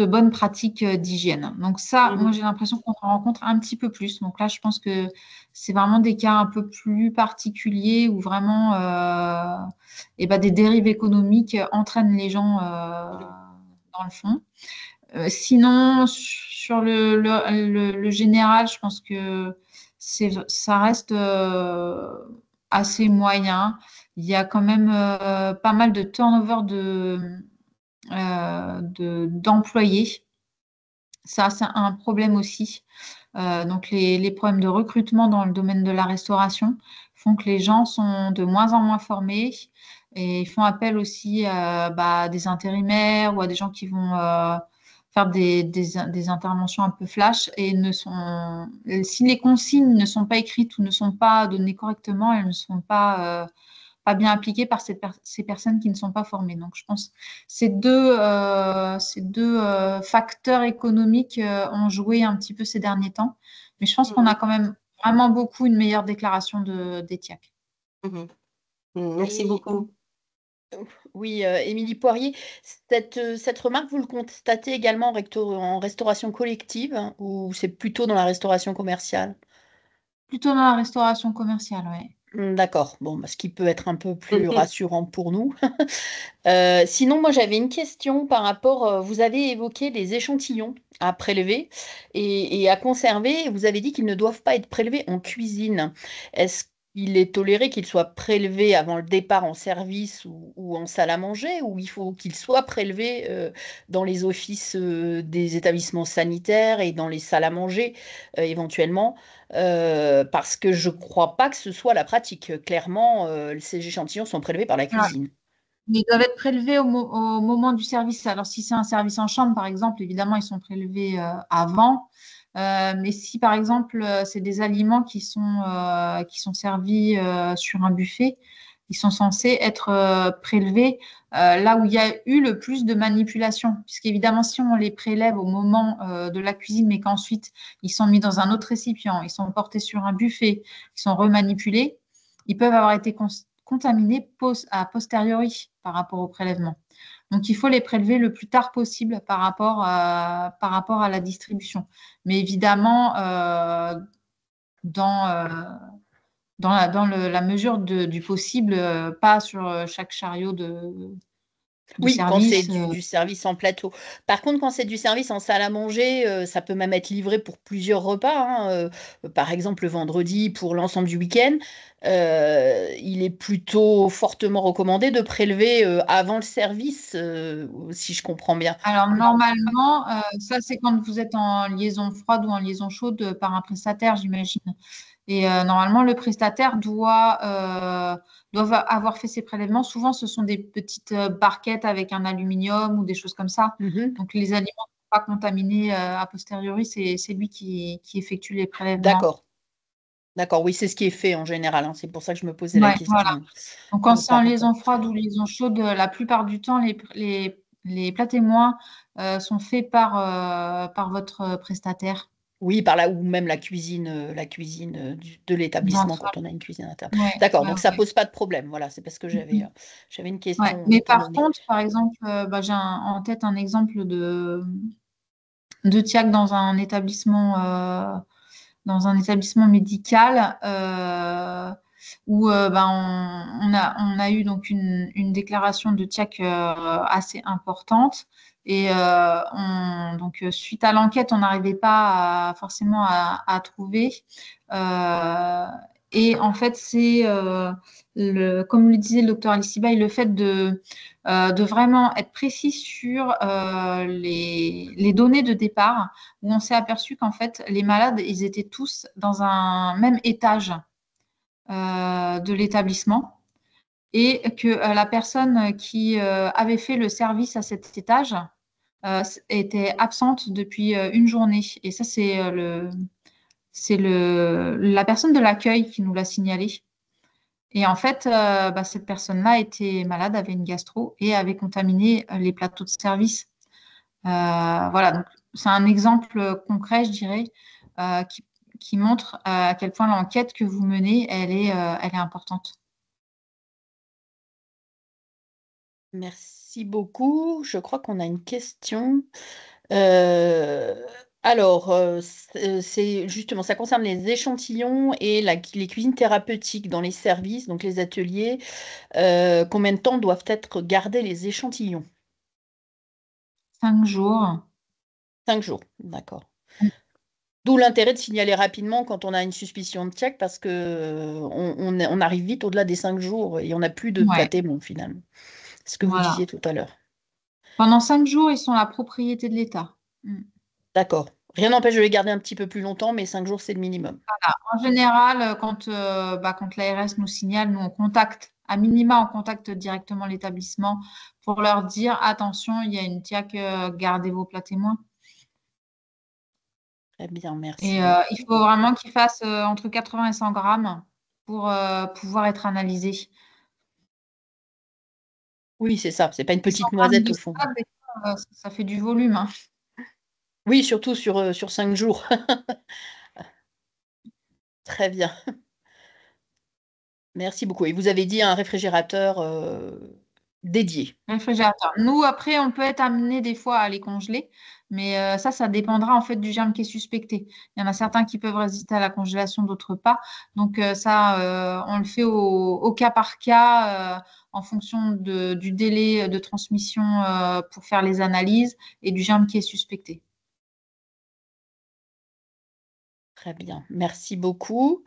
bonne pratique d'hygiène. Donc ça, moi, j'ai l'impression qu'on en rencontre un petit peu plus. Donc là, je pense que c'est vraiment des cas un peu plus particuliers où vraiment des dérives économiques entraînent les gens dans le fond. Sinon, sur le général, je pense que ça reste assez moyen. Il y a quand même pas mal de turnover d'employés. Ça, c'est un problème aussi. Donc, les problèmes de recrutement dans le domaine de la restauration font que les gens sont de moins en moins formés et font appel aussi à des intérimaires ou à des gens qui vont faire des interventions un peu flash et si les consignes ne sont pas écrites ou ne sont pas données correctement, elles ne sont pas bien appliquées par ces personnes qui ne sont pas formées. Donc, je pense que ces deux facteurs économiques ont joué un petit peu ces derniers temps. Mais je pense qu'on a quand même vraiment beaucoup une meilleure déclaration d'étiac. Mhm. Merci Et beaucoup. oui, Émilie Poirier, cette remarque, vous le constatez également en restauration collective, hein, ou c'est plutôt dans la restauration commerciale? Plutôt dans la restauration commerciale, oui. D'accord, bon, bah, ce qui peut être un peu plus rassurant pour nous. Sinon, moi j'avais une question par rapport, vous avez évoqué les échantillons à prélever et à conserver. Vous avez dit qu'ils ne doivent pas être prélevés en cuisine. Est-ce qu'il est toléré qu'ils soient prélevés avant le départ en service ou en salle à manger, ou il faut qu'ils soient prélevés dans les offices des établissements sanitaires et dans les salles à manger éventuellement? Parce que je ne crois pas que ce soit la pratique. Clairement, ces échantillons sont prélevés par la cuisine. Ils doivent être prélevés au moment du service. Alors, si c'est un service en chambre, par exemple, évidemment, ils sont prélevés avant. Mais si, par exemple, c'est des aliments qui sont servis sur un buffet, ils sont censés être prélevés là où il y a eu le plus de manipulation. Puisqu'évidemment, si on les prélève au moment de la cuisine, mais qu'ensuite ils sont mis dans un autre récipient, ils sont portés sur un buffet, ils sont remanipulés, ils peuvent avoir été contaminés a posteriori par rapport au prélèvement. Donc, il faut les prélever le plus tard possible par rapport à la distribution. Mais évidemment, dans, la mesure du possible, pas sur chaque chariot de Oui, quand c'est service. du service en plateau. Par contre, quand c'est du service en salle à manger, ça peut même être livré pour plusieurs repas, hein, par exemple, le vendredi pour l'ensemble du week-end. Il est plutôt fortement recommandé de prélever avant le service, si je comprends bien. Alors, normalement, ça, c'est quand vous êtes en liaison froide ou en liaison chaude par un prestataire, j'imagine. Et normalement, le prestataire doit avoir fait ses prélèvements. Souvent, ce sont des petites barquettes avec un aluminium ou des choses comme ça. Mhm. Donc, les aliments ne sont pas contaminés a posteriori. C'est lui qui effectue les prélèvements. D'accord. D'accord, oui, c'est ce qui est fait en général, hein. C'est pour ça que je me posais la Ouais, voilà. question. Donc, quand c'est en Par rapport. liaison froide ou liaison chaude, la plupart du temps, les plats témoins sont faits par votre prestataire Oui, par là, ou même la cuisine de l'établissement d'entrée. quand on a une cuisine interne. Ouais, D'accord, ouais, donc ça ouais. pose pas de problème. Voilà, c'est parce que j'avais une Ouais. question Mais étant par donné. contre, par exemple, j'ai en tête un exemple de TIAC dans un établissement médical où on a eu donc une déclaration de TIAC assez importante. Et donc, suite à l'enquête, on n'arrivait pas forcément à trouver. Euh, et en fait, c'est, comme le disait le docteur Alice-Baye, le fait de vraiment être précis sur les données de départ, où on s'est aperçu qu'en fait, les malades, ils étaient tous dans un même étage de l'établissement et que la personne qui avait fait le service à cet étage était absente depuis une journée. Et ça, c'est la personne de l'accueil qui nous l'a signalé. Et en fait, cette personne-là était malade, avait une gastro et avait contaminé les plateaux de service. Voilà, donc c'est un exemple concret, je dirais, qui montre à quel point l'enquête que vous menez, elle est importante. Merci beaucoup. Je crois qu'on a une question. Euh, alors, c'est justement, ça concerne les échantillons et les cuisines thérapeutiques dans les services, donc les ateliers. Combien de temps doivent être gardés les échantillons? 5 jours. 5 jours, d'accord. D'où l'intérêt de signaler rapidement quand on a une suspicion de TIAC parce que on arrive vite au-delà des 5 jours et on n'a plus de Ouais, platémon finalement. C'est ce que vous voilà. disiez tout à l'heure. Pendant 5 jours, ils sont la propriété de l'État. D'accord. Rien n'empêche de les garder un petit peu plus longtemps, mais 5 jours, c'est le minimum. En général, quand l'ARS nous signale, nous, à minima, on contacte directement l'établissement pour leur dire, attention, il y a une TIAC, gardez vos plats témoins. Très bien, merci Et beaucoup. il faut vraiment qu'ils fassent entre 80 et 100 grammes pour pouvoir être analysés. Oui, c'est ça. C'est pas une Et 100 petite grammes noisette de au fond. ça, des fois, ça fait du volume, hein. Oui, surtout sur 5 jours. Très bien. Merci beaucoup. Et vous avez dit un réfrigérateur dédié. Réfrigérateur. Nous, après, on peut être amené des fois à les congeler, mais ça dépendra en fait du germe qui est suspecté. Il y en a certains qui peuvent résister à la congélation, d'autres pas. Donc on le fait au cas par cas, en fonction du délai de transmission pour faire les analyses et du germe qui est suspecté. Très bien. Merci beaucoup.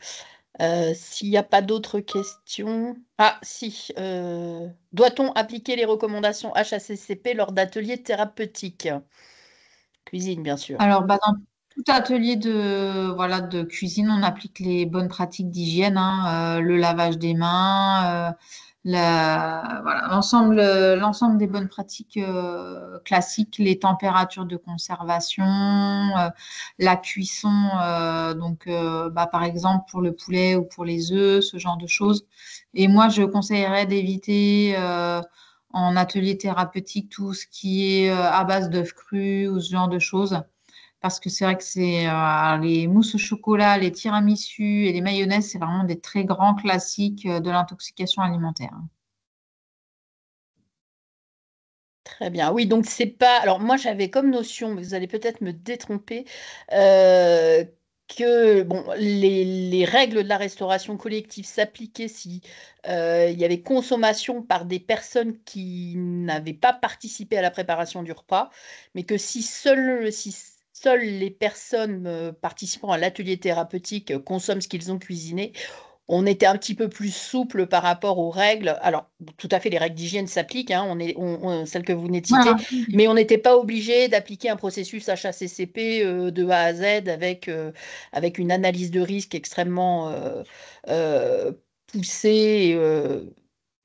S'il n'y a pas d'autres questions. Ah, si. Doit-on appliquer les recommandations HACCP lors d'ateliers thérapeutiques? Cuisine, bien sûr. Alors, dans tout atelier de cuisine, on applique les bonnes pratiques d'hygiène, hein, le lavage des mains, voilà, l'ensemble des bonnes pratiques classiques, les températures de conservation, la cuisson, par exemple pour le poulet ou pour les œufs, ce genre de choses. Et moi, je conseillerais d'éviter en atelier thérapeutique tout ce qui est à base d'œufs crus ou ce genre de choses. Parce que c'est vrai que c'est les mousses au chocolat, les tiramisus et les mayonnaises, c'est vraiment des très grands classiques de l'intoxication alimentaire. Très bien. Oui, donc c'est pas. Alors moi j'avais comme notion, mais vous allez peut-être me détromper, que bon, les règles de la restauration collective s'appliquaient si il y avait consommation par des personnes qui n'avaient pas participé à la préparation du repas, mais que si seules les personnes participant à l'atelier thérapeutique consomment ce qu'ils ont cuisiné, on était un petit peu plus souple par rapport aux règles. Alors, tout à fait, les règles d'hygiène s'appliquent, hein, celles que vous venez de citer, Voilà. mais on n'était pas obligé d'appliquer un processus HACCP de A à Z avec une analyse de risque extrêmement poussée.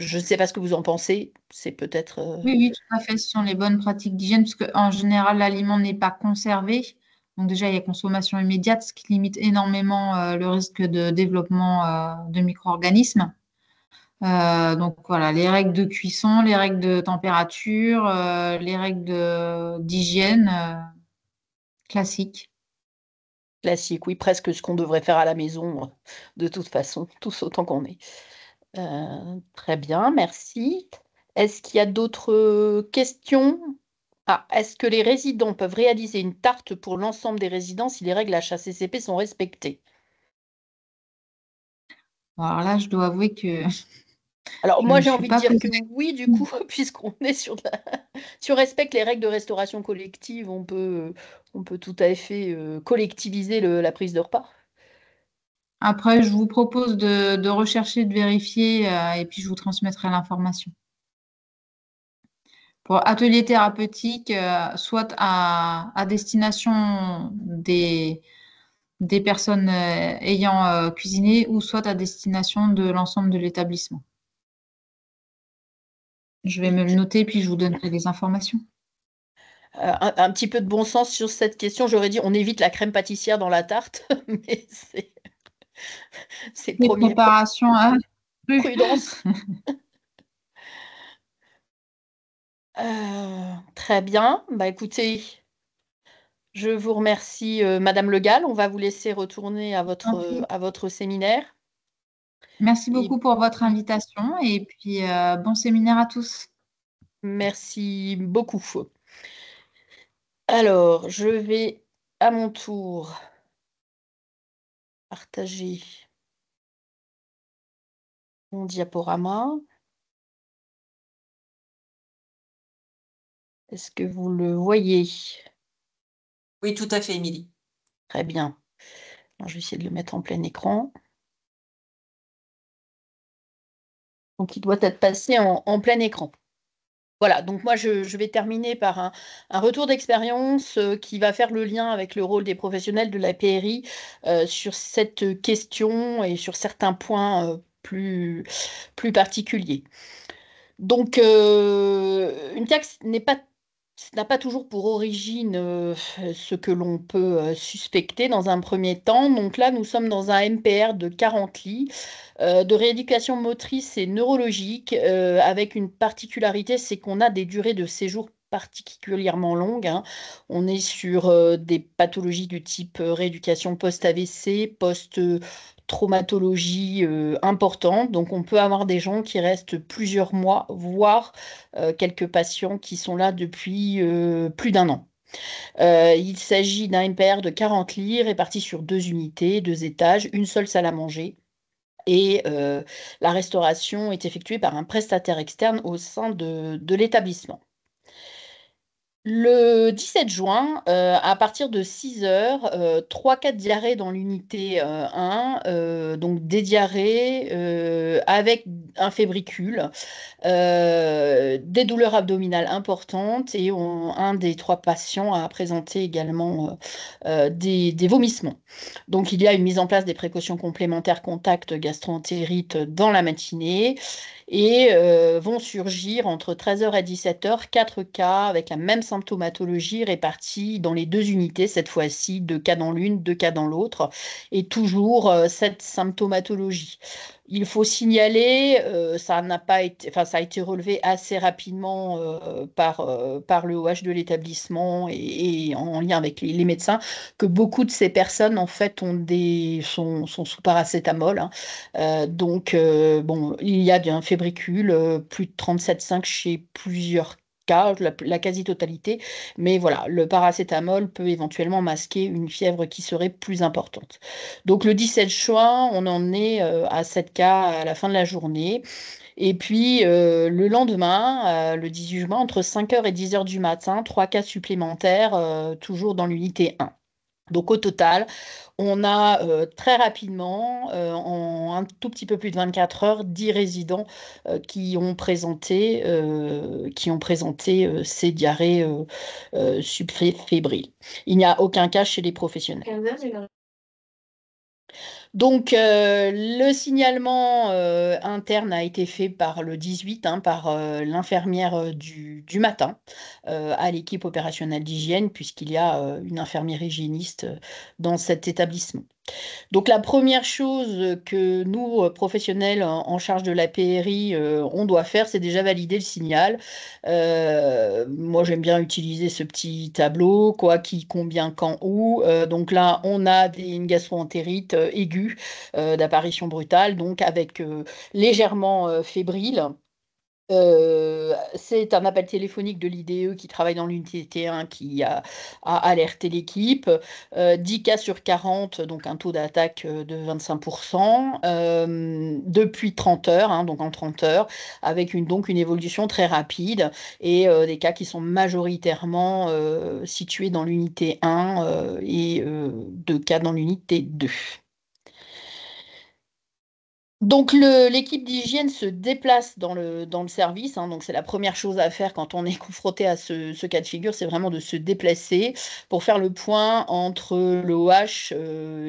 Je ne sais pas ce que vous en pensez. C'est peut-être. Oui, oui, tout à fait. Ce sont les bonnes pratiques d'hygiène, parce qu'en général, l'aliment n'est pas conservé. Donc déjà, il y a consommation immédiate, ce qui limite énormément le risque de développement de micro-organismes. Donc voilà, les règles de cuisson, les règles de température, les règles d'hygiène classiques. Classique, oui, presque ce qu'on devrait faire à la maison, de toute façon, tous autant qu'on est. Très bien, merci. Est-ce qu'il y a d'autres questions? Ah, est-ce que les résidents peuvent réaliser une tarte pour l'ensemble des résidents si les règles HACCP sont respectées? Alors là, je dois avouer que Alors, je moi, me j'ai suis envie de pas dire posé que la oui, du question. coup, puisqu'on est si on respecte les règles de restauration collective, on peut tout à fait collectiviser la prise de repas. Après, je vous propose de rechercher, de vérifier, et puis je vous transmettrai l'information. Pour atelier thérapeutique, soit à destination des personnes ayant cuisiné, ou soit à destination de l'ensemble de l'établissement. Je vais me le noter, puis je vous donnerai les informations. Un petit peu de bon sens sur cette question, j'aurais dit on évite la crème pâtissière dans la tarte, mais c'est Les préparations à prudence. Très bien. Bah, écoutez, je vous remercie, Madame Le Gall. On va vous laisser retourner à votre séminaire. Merci Et beaucoup pour votre puis, invitation et puis bon séminaire à tous. merci beaucoup. Alors, je vais à mon tour partager mon diaporama. Est-ce que vous le voyez? Oui, tout à fait, Émilie. Très bien. Alors, je vais essayer de le mettre en plein écran. Donc, il doit être passé en plein écran. Voilà, donc moi je vais terminer par un retour d'expérience qui va faire le lien avec le rôle des professionnels de la PRI sur cette question et sur certains points plus particuliers. Donc, une taxe n'a pas toujours pour origine ce que l'on peut suspecter dans un premier temps. Donc là, nous sommes dans un MPR de 40 lits de rééducation motrice et neurologique avec une particularité, c'est qu'on a des durées de séjour particulièrement longue, hein. On est sur des pathologies du type rééducation post-AVC, post-traumatologie importante. Donc, on peut avoir des gens qui restent plusieurs mois, voire quelques patients qui sont là depuis plus d'un an. Il s'agit d'un MPR de 40 lits répartis sur 2 unités, 2 étages, une seule salle à manger. Et la restauration est effectuée par un prestataire externe au sein de l'établissement. Le 17 juin, à partir de 6 heures, 3 cas de diarrhée dans l'unité 1, donc des diarrhées avec un fébricule, des douleurs abdominales importantes et un des 3 patients a présenté également des vomissements. Donc il y a une mise en place des précautions complémentaires contact gastro-entérite dans la matinée. Et vont surgir entre 13 h et 17 h 4 cas avec la même symptomatologie répartis dans les 2 unités, cette fois-ci 2 cas dans l'une, 2 cas dans l'autre, et toujours cette symptomatologie. Il faut signaler, ça n'a pas été, enfin, ça a été relevé assez rapidement par le OH de l'établissement et en lien avec les médecins, que beaucoup de ces personnes en fait sont sous paracétamol, hein. Donc, bon, il y a un fébricule, plus de 37,5 chez plusieurs cas, la quasi-totalité. Mais voilà, le paracétamol peut éventuellement masquer une fièvre qui serait plus importante. Donc, le 17 juin, on en est à 7 cas à la fin de la journée. Et puis, le lendemain, le 18 juin, entre 5 h et 10 h du matin, 3 cas supplémentaires, toujours dans l'unité 1. Donc, au total, on a très rapidement, en un tout petit peu plus de 24 heures, 10 résidents qui ont présenté ces diarrhées subfébriles. Il n'y a aucun cas chez les professionnels. Donc, le signalement interne a été fait par le 18, hein, par l'infirmière du matin à l'équipe opérationnelle d'hygiène, puisqu'il y a une infirmière hygiéniste dans cet établissement. Donc la première chose que nous, professionnels en charge de la PRI, on doit faire, c'est déjà valider le signal. Moi, j'aime bien utiliser ce petit tableau, quoi, qui, combien, quand, où. Donc là, on a une gastro-entérite aiguë d'apparition brutale, donc avec légèrement fébrile. C'est un appel téléphonique de l'IDE qui travaille dans l'unité T1 qui a alerté l'équipe. 10 cas sur 40, donc un taux d'attaque de 25%, depuis 30 heures, hein, donc en 30 heures, avec donc une évolution très rapide et des cas qui sont majoritairement situés dans l'unité 1 et 2 cas dans l'unité 2. Donc l'équipe d'hygiène se déplace dans le service, hein, donc c'est la première chose à faire quand on est confronté à ce cas de figure, c'est vraiment de se déplacer pour faire le point entre le OH,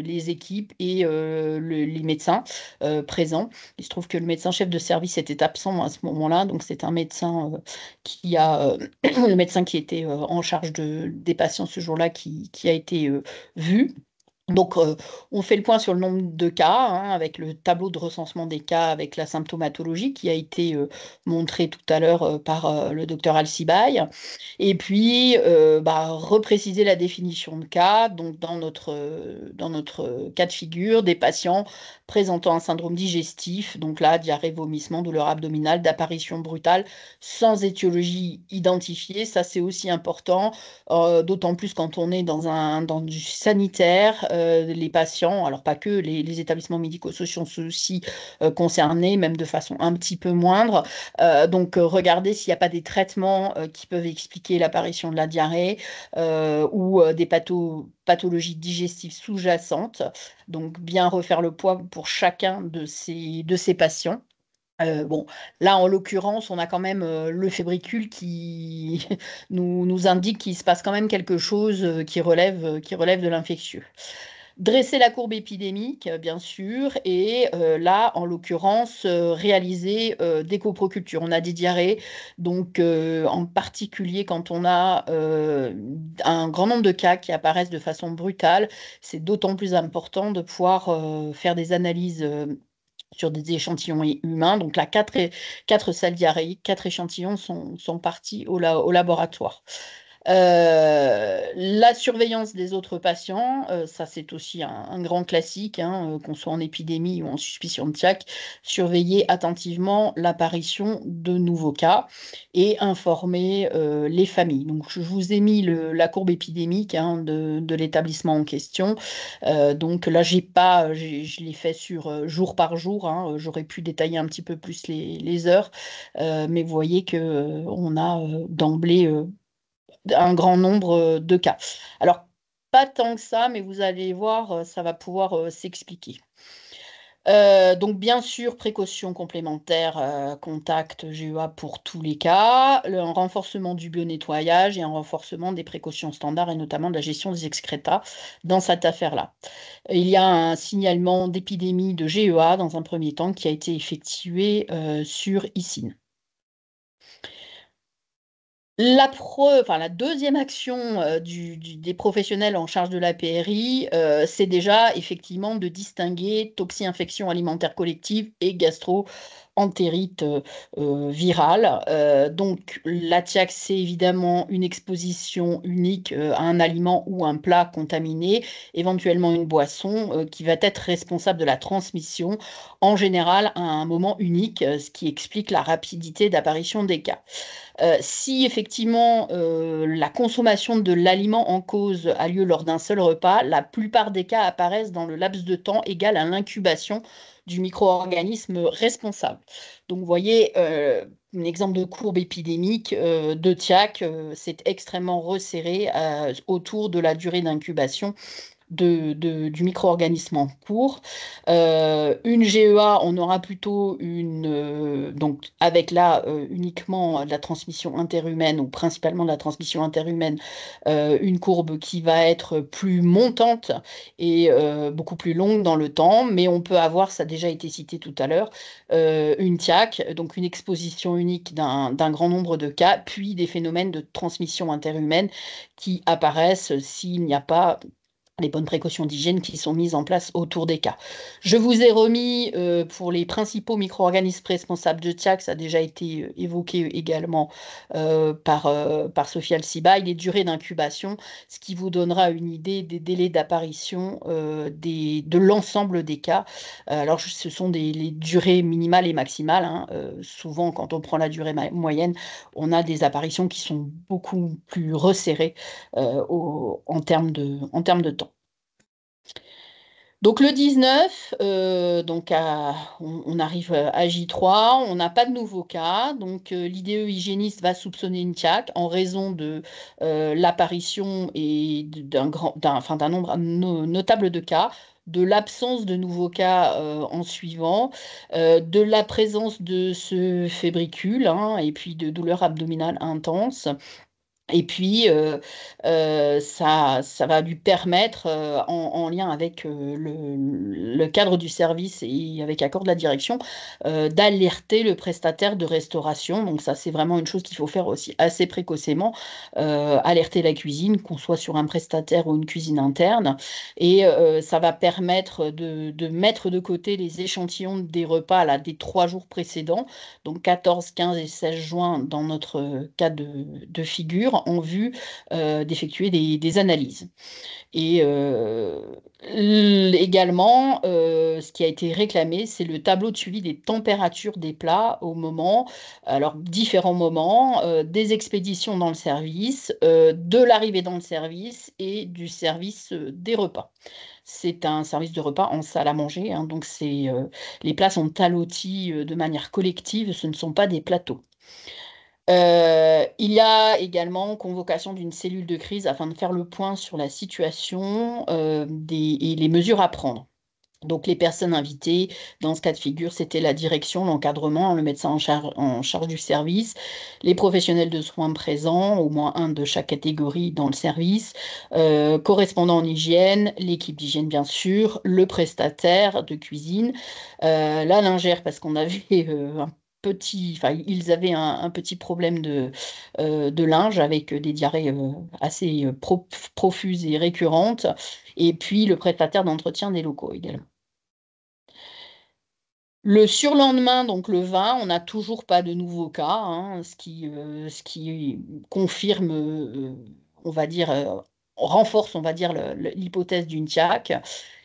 les équipes et les médecins présents. Il se trouve que le médecin chef de service était absent à ce moment-là, donc c'est un médecin le médecin qui était en charge des patients ce jour-là qui a été vu. Donc, on fait le point sur le nombre de cas, hein, avec le tableau de recensement des cas, avec la symptomatologie qui a été montré tout à l'heure par le docteur Alcibaille. Et puis, repréciser la définition de cas. Donc, dans notre cas de figure, des patients présentant un syndrome digestif, donc là, diarrhée, vomissement, douleur abdominale, d'apparition brutale, sans étiologie identifiée. Ça, c'est aussi important, d'autant plus quand on est dans du sanitaire. Les patients, alors pas que, les établissements médico-sociaux sont aussi concernés, même de façon un petit peu moindre. Donc, regardez s'il n'y a pas des traitements qui peuvent expliquer l'apparition de la diarrhée ou des pathologies digestives sous-jacentes. Donc, bien refaire le poids pour chacun de ces patients. Bon, là, en l'occurrence, on a quand même le fébricule qui nous indique qu'il se passe quand même quelque chose qui relève de l'infectieux. Dresser la courbe épidémique, bien sûr, et là, en l'occurrence, réaliser des coprocultures. On a des diarrhées, donc en particulier quand on a un grand nombre de cas qui apparaissent de façon brutale, c'est d'autant plus important de pouvoir faire des analyses sur des échantillons humains. Donc là, 4 salles diarrhéiques, 4 échantillons sont partis au laboratoire. La surveillance des autres patients, ça c'est aussi un grand classique, hein, qu'on soit en épidémie ou en suspicion de TIAC, surveiller attentivement l'apparition de nouveaux cas et informer les familles. Donc je vous ai mis la courbe épidémique, hein, de l'établissement en question. Donc là, je l'ai fait sur jour par jour, hein. J'aurais pu détailler un petit peu plus les heures, mais vous voyez que on a d'emblée un grand nombre de cas. Alors, pas tant que ça, mais vous allez voir, ça va pouvoir s'expliquer. Donc, bien sûr, précautions complémentaires, contact GEA pour tous les cas, un renforcement du bio-nettoyage et un renforcement des précautions standards et notamment de la gestion des excrétas dans cette affaire-là. Il y a un signalement d'épidémie de GEA dans un premier temps qui a été effectué sur ICIN. La deuxième action des professionnels en charge de la PRI, c'est déjà effectivement de distinguer toxi-infection alimentaire collective et gastro-entérite virale. Donc la TIAC, c'est évidemment une exposition unique à un aliment ou un plat contaminé, éventuellement une boisson qui va être responsable de la transmission, en général à un moment unique, ce qui explique la rapidité d'apparition des cas. Si effectivement la consommation de l'aliment en cause a lieu lors d'un seul repas, la plupart des cas apparaissent dans le laps de temps égal à l'incubation du micro-organisme responsable. Donc vous voyez, un exemple de courbe épidémique de TIAC, c'est extrêmement resserré autour de la durée d'incubation du micro-organisme en cours. Une GEA, on aura plutôt donc avec là uniquement de la transmission interhumaine ou principalement de la transmission interhumaine, une courbe qui va être plus montante et beaucoup plus longue dans le temps, mais on peut avoir, ça a déjà été cité tout à l'heure, une TIAC, donc une exposition unique d'un grand nombre de cas, puis des phénomènes de transmission interhumaine qui apparaissent s'il n'y a pas les bonnes précautions d'hygiène qui sont mises en place autour des cas. Je vous ai remis pour les principaux micro-organismes responsables de TIAC, ça a déjà été évoqué également par Sophie Alcibaille, les durées d'incubation, ce qui vous donnera une idée des délais d'apparition de l'ensemble des cas. Alors ce sont les durées minimales et maximales, hein. Souvent quand on prend la durée moyenne, on a des apparitions qui sont beaucoup plus resserrées en termes de temps. Donc le 19, on arrive à J3, on n'a pas de nouveaux cas, donc l'IDE hygiéniste va soupçonner une TIAC en raison de l'apparition et d'un nombre notable de cas, de l'absence de nouveaux cas en suivant, de la présence de ce fébricule, hein, et puis de douleurs abdominales intenses. Et puis, ça va lui permettre, en lien avec le cadre du service et avec accord de la direction, d'alerter le prestataire de restauration. Donc ça, c'est vraiment une chose qu'il faut faire aussi assez précocement, alerter la cuisine, qu'on soit sur un prestataire ou une cuisine interne. Et ça va permettre de mettre de côté les échantillons des repas là, des 3 jours précédents, donc 14, 15 et 16 juin dans notre cas de figure, en vue d'effectuer des analyses. Et également, ce qui a été réclamé, c'est le tableau de suivi des températures des plats alors différents moments, des expéditions dans le service, de l'arrivée dans le service et du service des repas. C'est un service de repas en salle à manger, hein, donc les plats sont allotis de manière collective, ce ne sont pas des plateaux. Il y a également convocation d'une cellule de crise afin de faire le point sur la situation et les mesures à prendre. Donc les personnes invitées, dans ce cas de figure, c'était la direction, l'encadrement, le médecin en charge du service, les professionnels de soins présents, au moins un de chaque catégorie dans le service, correspondant en hygiène, l'équipe d'hygiène bien sûr, le prestataire de cuisine, la lingère parce qu'on avait ils avaient un petit problème de linge avec des diarrhées assez profuses et récurrentes, et puis le prestataire d'entretien des locaux également. Le surlendemain, donc le 20, on n'a toujours pas de nouveaux cas, hein, ce qui confirme, on va dire, renforce, on va dire, l'hypothèse d'une TIAC.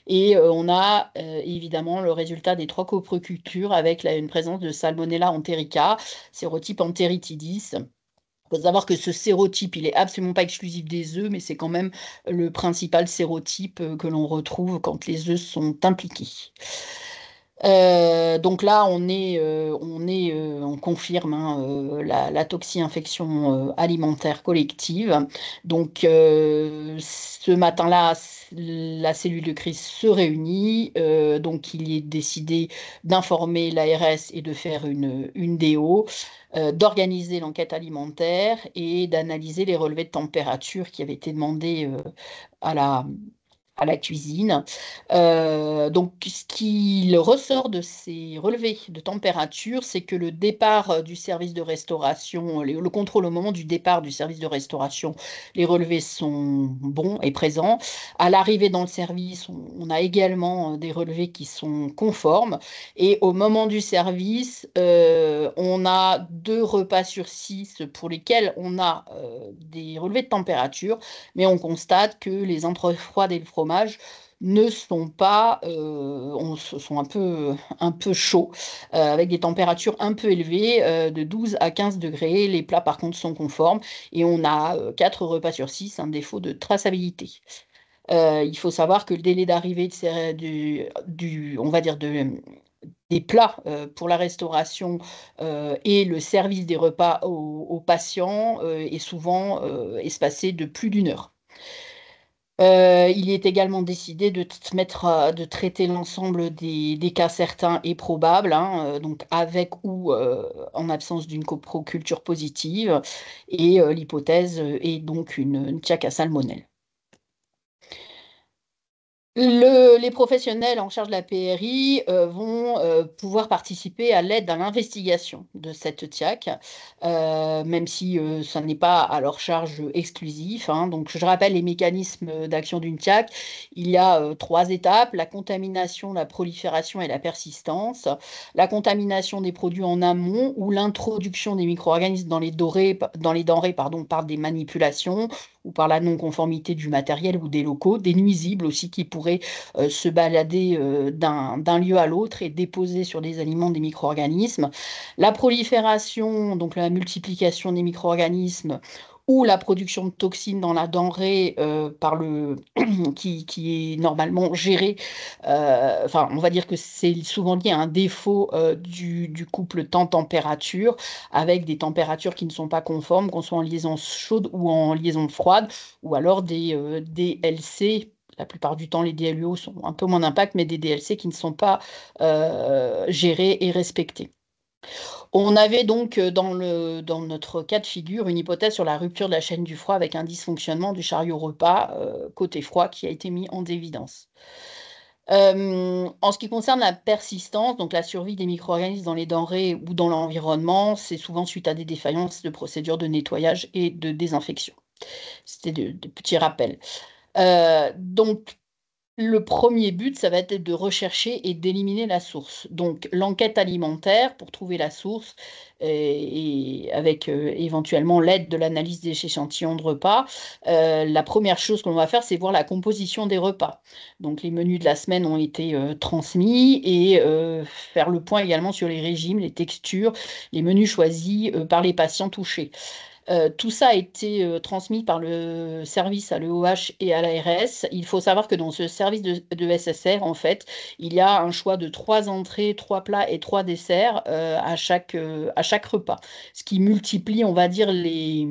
Et on a évidemment le résultat des 3 coprocultures avec une présence de Salmonella enterica, sérotype enteritidis. Il faut savoir que ce sérotype, il n'est absolument pas exclusif des œufs, mais c'est quand même le principal sérotype que l'on retrouve quand les œufs sont impliqués. Donc là, on confirme, hein, la toxi-infection alimentaire collective. Donc ce matin-là, la cellule de crise se réunit. Donc il est décidé d'informer l'ARS et de faire une DO, d'organiser l'enquête alimentaire et d'analyser les relevés de température qui avaient été demandés à la cuisine. Donc, ce qui ressort de ces relevés de température, c'est que le départ du service de restauration, le contrôle au moment du départ du service de restauration, les relevés sont bons et présents. À l'arrivée dans le service, on a également des relevés qui sont conformes. Et au moment du service, on a 2 repas sur 6 pour lesquels on a des relevés de température, mais on constate que les entrées froides et le fromage ne sont pas, sont un peu chauds, avec des températures un peu élevées, de 12 à 15 degrés. Les plats, par contre, sont conformes et on a 4 repas sur 6, un défaut de traçabilité. Il faut savoir que le délai d'arrivée on va dire des plats pour la restauration et le service des repas aux patients est souvent espacé de plus d'1 heure. Il est également décidé de traiter l'ensemble des cas certains et probables, hein, donc avec ou en absence d'une coproculture positive, et l'hypothèse est donc une TIAC à salmonelle. Les professionnels en charge de la PRI vont pouvoir participer à l'aide à l'investigation de cette TIAC, même si ça n'est pas à leur charge exclusive, hein. Donc, je rappelle les mécanismes d'action d'une TIAC. Il y a 3 étapes: la contamination, la prolifération et la persistance. La contamination des produits en amont ou l'introduction des micro-organismes dans les denrées par des manipulations ou par la non-conformité du matériel ou des locaux, des nuisibles aussi qui pourraient se balader d'un lieu à l'autre et déposer sur des aliments des micro-organismes. La prolifération, donc la multiplication des micro-organismes, ou la production de toxines dans la denrée qui est normalement gérée. Enfin, on va dire que c'est souvent lié à un défaut du couple temps-température, avec des températures qui ne sont pas conformes, qu'on soit en liaison chaude ou en liaison froide, ou alors des DLC. La plupart du temps, les DLUO sont un peu moins d'impact, mais des DLC qui ne sont pas gérés et respectés. On avait donc dans notre cas de figure une hypothèse sur la rupture de la chaîne du froid avec un dysfonctionnement du chariot repas côté froid qui a été mis en évidence. En ce qui concerne la persistance, donc la survie des micro-organismes dans les denrées ou dans l'environnement, c'est souvent suite à des défaillances de procédures de nettoyage et de désinfection. C'était de petits rappels. Donc, le premier but, ça va être de rechercher et d'éliminer la source. Donc, l'enquête alimentaire pour trouver la source et avec éventuellement l'aide de l'analyse des échantillons de repas. La première chose que l'on va faire, c'est voir la composition des repas. Donc, les menus de la semaine ont été transmis et faire le point également sur les régimes, les textures, les menus choisis par les patients touchés. Tout ça a été transmis par le service à l'EOH et à l'ARS. Il faut savoir que dans ce service de SSR, en fait, il y a un choix de 3 entrées, 3 plats et 3 desserts à chaque repas, ce qui multiplie, on va dire, les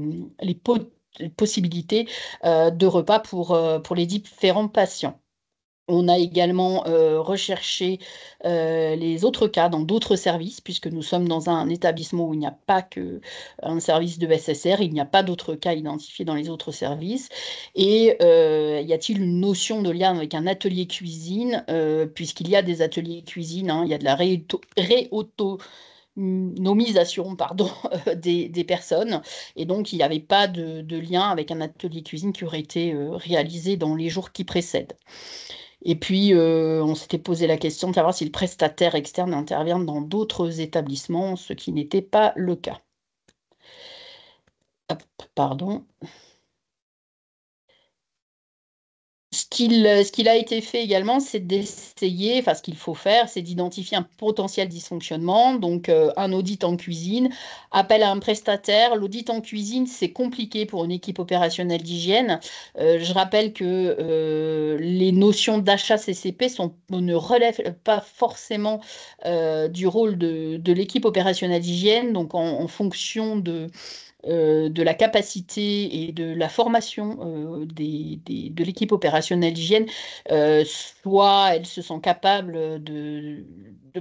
possibilités de repas pour les différents patients. On a également recherché les autres cas dans d'autres services, puisque nous sommes dans un établissement où il n'y a pas qu'un service de SSR, il n'y a pas d'autres cas identifiés dans les autres services. Et y a-t-il une notion de lien avec un atelier cuisine, puisqu'il y a des ateliers cuisine, hein, il y a de la réautonomisation des personnes, et donc il n'y avait pas de lien avec un atelier cuisine qui aurait été réalisé dans les jours qui précèdent. Et puis, on s'était posé la question de savoir si le prestataire externe intervient dans d'autres établissements, ce qui n'était pas le cas. Hop, pardon. Ce qu'il a été fait également, c'est d'essayer, enfin ce qu'il faut faire, c'est d'identifier un potentiel dysfonctionnement, donc un audit en cuisine, appel à un prestataire. L'audit en cuisine, c'est compliqué pour une équipe opérationnelle d'hygiène. Je rappelle que les notions d'achat CCP ne relèvent pas forcément du rôle de l'équipe opérationnelle d'hygiène, donc en fonction de la capacité et de la formation de l'équipe opérationnelle d'hygiène, soit elles se sont capables de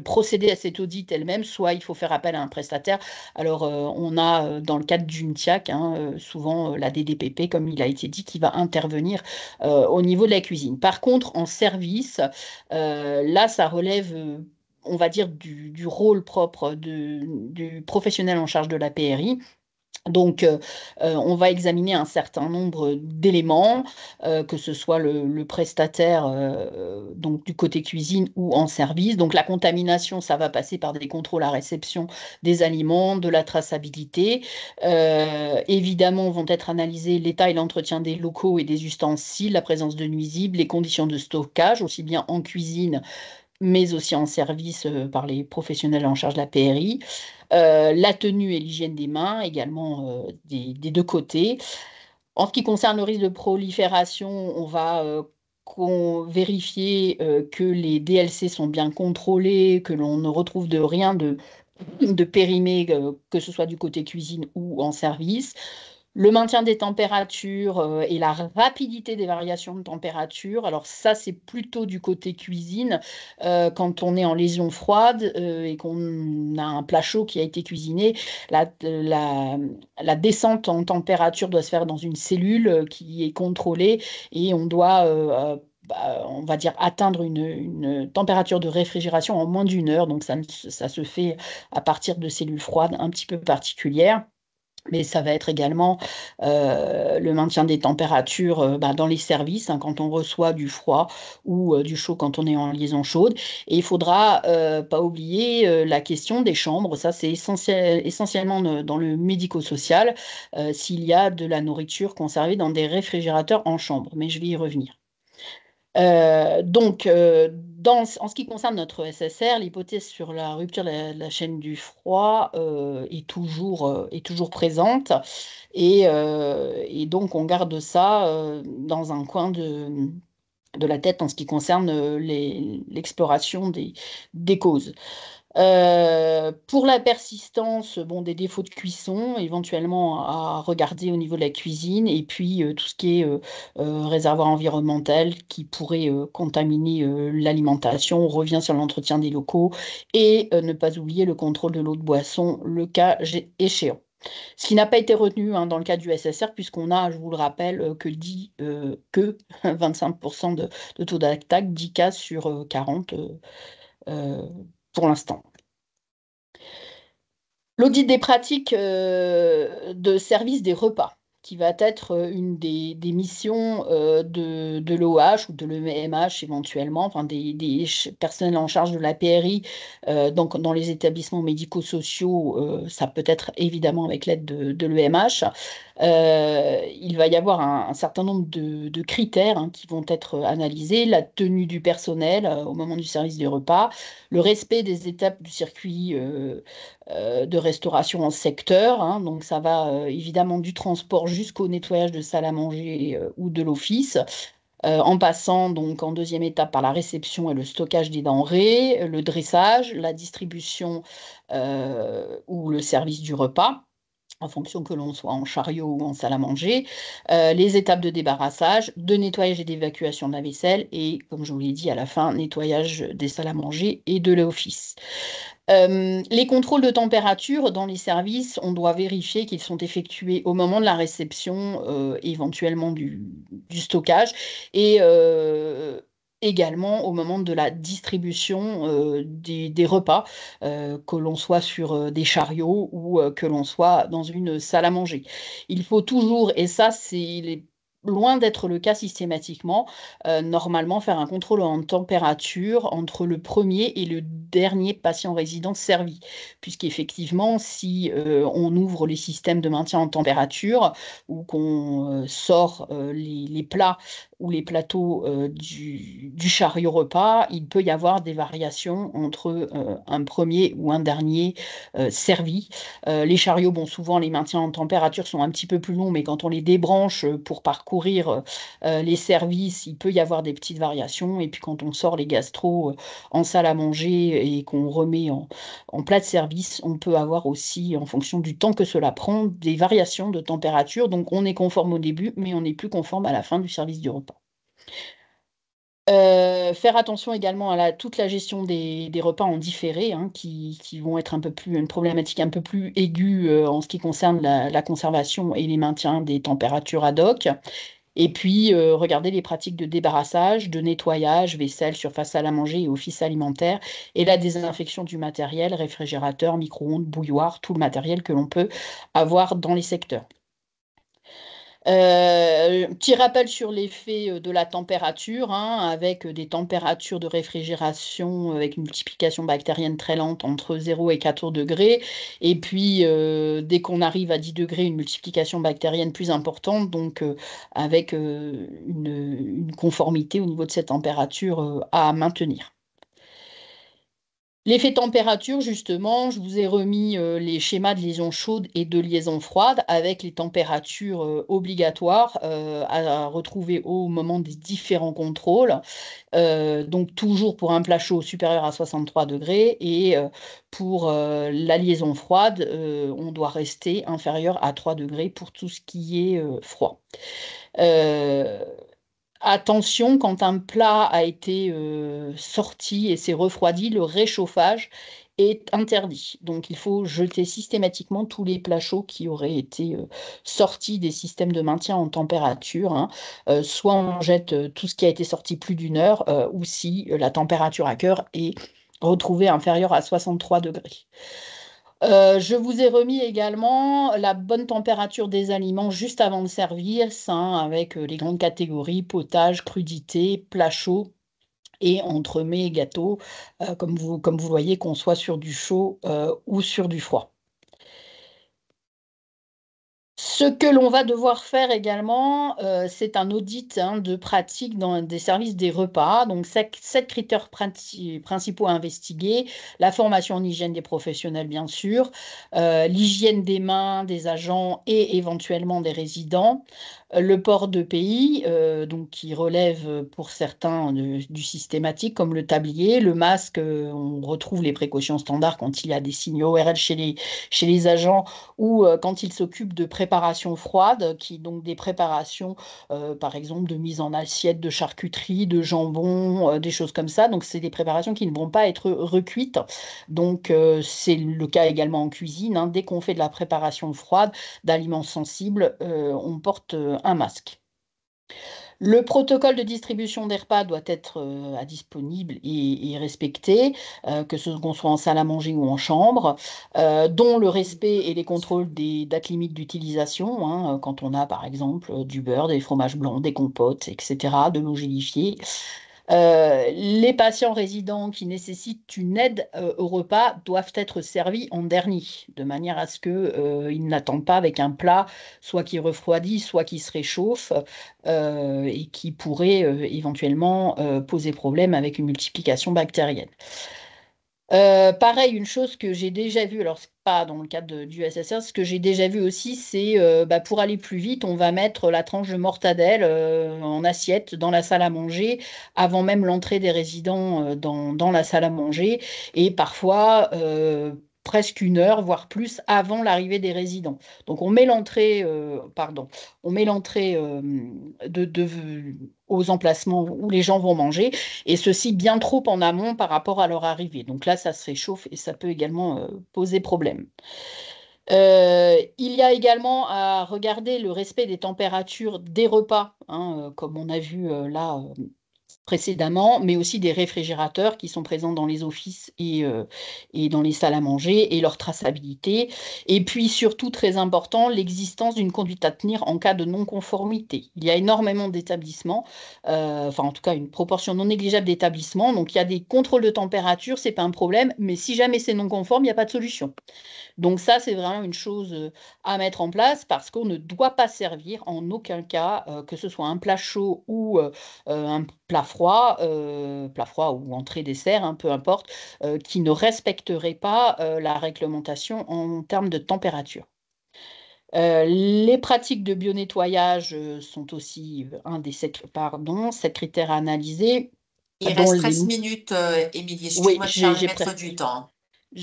procéder à cet audit elles-mêmes, soit il faut faire appel à un prestataire. Alors, on a dans le cadre d'une TIAC, souvent la DDPP, comme il a été dit, qui va intervenir au niveau de la cuisine. Par contre, en service, là, ça relève on va dire, du rôle propre du professionnel en charge de la PRI. Donc, on va examiner un certain nombre d'éléments, que ce soit le prestataire donc du côté cuisine ou en service. Donc, la contamination, ça va passer par des contrôles à réception des aliments, de la traçabilité. Évidemment, vont être analysés l'état et l'entretien des locaux et des ustensiles, la présence de nuisibles, les conditions de stockage, aussi bien en cuisine mais aussi en service par les professionnels en charge de la PRI. La tenue et l'hygiène des mains, également des deux côtés. En ce qui concerne le risque de prolifération, on va vérifier que les DLC sont bien contrôlés, que l'on ne retrouve de rien de périmé, que ce soit du côté cuisine ou en service. Le maintien des températures et la rapidité des variations de température. Alors ça, c'est plutôt du côté cuisine. Quand on est en lésion froide et qu'on a un plat chaud qui a été cuisiné, la descente en température doit se faire dans une cellule qui est contrôlée et on doit on va dire atteindre une température de réfrigération en moins d'une heure. Donc ça se fait à partir de cellules froides un petit peu particulières. Mais ça va être également le maintien des températures dans les services, quand on reçoit du froid ou du chaud quand on est en liaison chaude. Et il faudra pas oublier la question des chambres. Ça, c'est essentiellement dans le médico-social, s'il y a de la nourriture conservée dans des réfrigérateurs en chambre. Mais je vais y revenir. Donc, en ce qui concerne notre SSR, l'hypothèse sur la rupture de la chaîne du froid est toujours présente. Et donc, on garde ça dans un coin de la tête en ce qui concerne l'exploration des causes. Pour la persistance, des défauts de cuisson, éventuellement à regarder au niveau de la cuisine, et puis tout ce qui est réservoir environnemental qui pourrait contaminer l'alimentation. On revient sur l'entretien des locaux et ne pas oublier le contrôle de l'eau de boisson, le cas échéant. Ce qui n'a pas été retenu dans le cas du SSR, puisqu'on a, je vous le rappelle, que 25% de taux d'attaque, 10 cas sur 40 pour l'instant. L'audit des pratiques de service des repas, qui va être une des missions de l'OH ou de l'EMH éventuellement, enfin des personnels en charge de la PRI, donc dans les établissements médico-sociaux, ça peut être évidemment avec l'aide de l'EMH. Il va y avoir un certain nombre de critères qui vont être analysés, la tenue du personnel au moment du service des repas, le respect des étapes du circuit de restauration en secteur, donc ça va évidemment du transport jusqu'au nettoyage de salle à manger ou de l'office, en passant donc en deuxième étape par la réception et le stockage des denrées, le dressage, la distribution ou le service du repas, en fonction que l'on soit en chariot ou en salle à manger, les étapes de débarrassage, de nettoyage et d'évacuation de la vaisselle, et comme je vous l'ai dit à la fin, nettoyage des salles à manger et de l'office. Les contrôles de température dans les services, on doit vérifier qu'ils sont effectués au moment de la réception, éventuellement du stockage, et également au moment de la distribution des repas, que l'on soit sur des chariots ou que l'on soit dans une salle à manger. Il faut toujours, et ça c'est loin d'être le cas systématiquement. Normalement, faire un contrôle en température entre le premier et le dernier patient résident servi, puisqu'effectivement, si on ouvre les systèmes de maintien en température ou qu'on sort les plats ou les plateaux du chariot repas, il peut y avoir des variations entre un premier ou un dernier servi. Les chariots, bon, souvent les maintiens en température sont un petit peu plus longs, mais quand on les débranche pour parcourir les services, il peut y avoir des petites variations. Et puis quand on sort les gastros en salle à manger et qu'on remet en plat de service, on peut avoir aussi, en fonction du temps que cela prend, des variations de température. Donc on est conforme au début, mais on n'est plus conforme à la fin du service du repas. Faire attention également à toute la gestion des repas en différé, hein, qui vont être une problématique un peu plus aiguë en ce qui concerne la conservation et les maintiens des températures ad hoc. Et puis, regarder les pratiques de débarrassage, de nettoyage, vaisselle, surface à manger et office alimentaire, et la désinfection du matériel, réfrigérateur, micro-ondes, bouilloire, tout le matériel que l'on peut avoir dans les secteurs. Petit rappel sur l'effet de la température, hein, avec des températures de réfrigération avec une multiplication bactérienne très lente entre 0 et 14 degrés. Et puis, dès qu'on arrive à 10 degrés, une multiplication bactérienne plus importante, donc avec une conformité au niveau de cette température à maintenir. L'effet température, justement, je vous ai remis les schémas de liaison chaude et de liaison froide avec les températures obligatoires à retrouver au moment des différents contrôles. Donc toujours pour un plat chaud supérieur à 63 degrés et pour la liaison froide, on doit rester inférieur à 3 degrés pour tout ce qui est froid. Attention, quand un plat a été sorti et s'est refroidi, le réchauffage est interdit. Donc il faut jeter systématiquement tous les plats chauds qui auraient été sortis des systèmes de maintien en température, hein. Soit on jette tout ce qui a été sorti plus d'une heure, ou si la température à cœur est retrouvée inférieure à 63 degrés. Je vous ai remis également la bonne température des aliments juste avant de servir, hein, avec les grandes catégories potage, crudité, plat chaud et entremets et gâteaux, comme vous voyez, qu'on soit sur du chaud ou sur du froid. Ce que l'on va devoir faire également, c'est un audit, hein, de pratique dans des services des repas. Donc, 7 critères principaux à investiguer. La formation en hygiène des professionnels, bien sûr, l'hygiène des mains des agents et éventuellement des résidents, le port de pays, donc qui relève pour certains du systématique, comme le tablier, le masque, on retrouve les précautions standards quand il y a des signaux ORL chez les agents ou quand ils s'occupent de préparation froide, donc des préparations, par exemple, de mise en assiette de charcuterie, de jambon, des choses comme ça. Donc, c'est des préparations qui ne vont pas être recuites. Donc, c'est le cas également en cuisine, hein. Dès qu'on fait de la préparation froide d'aliments sensibles, on porte un masque. Le protocole de distribution des repas doit être disponible et respecté, qu'on soit en salle à manger ou en chambre, dont le respect et les contrôles des dates limites d'utilisation, hein, quand on a par exemple du beurre, des fromages blancs, des compotes, etc., de l'eau gélifiée. Les patients résidents qui nécessitent une aide au repas doivent être servis en dernier, de manière à ce qu'ils n'attendent pas avec un plat, soit qui refroidit, soit qui se réchauffe, et qui pourrait éventuellement poser problème avec une multiplication bactérienne. Pareil, une chose que j'ai déjà vue, alors c'est pas dans le cadre du SSR, ce que j'ai déjà vu aussi, c'est pour aller plus vite, on va mettre la tranche de mortadelle en assiette dans la salle à manger avant même l'entrée des résidents dans la salle à manger et parfois presque une heure, voire plus, avant l'arrivée des résidents. Donc on met l'entrée, aux emplacements où les gens vont manger et ceci bien trop en amont par rapport à leur arrivée. Donc là, ça se réchauffe et ça peut également poser problème. Il y a également à regarder le respect des températures des repas, hein, comme on a vu là précédemment, mais aussi des réfrigérateurs qui sont présents dans les offices et dans les salles à manger et leur traçabilité. Et puis surtout, très important, l'existence d'une conduite à tenir en cas de non-conformité. Il y a énormément d'établissements, enfin en tout cas une proportion non négligeable d'établissements, donc il y a des contrôles de température, c'est pas un problème, mais si jamais c'est non conforme, il n'y a pas de solution. Donc ça, c'est vraiment une chose à mettre en place parce qu'on ne doit pas servir en aucun cas, que ce soit un plat chaud ou un plat froid ou entrée dessert, hein, peu importe, qui ne respecterait pas la réglementation en termes de température. Les pratiques de bionettoyage sont aussi un des 7 critères à analyser, Il dont reste les... 13 minutes, Émilie. Oui, Excuse-moi de faire j'ai mettre du temps.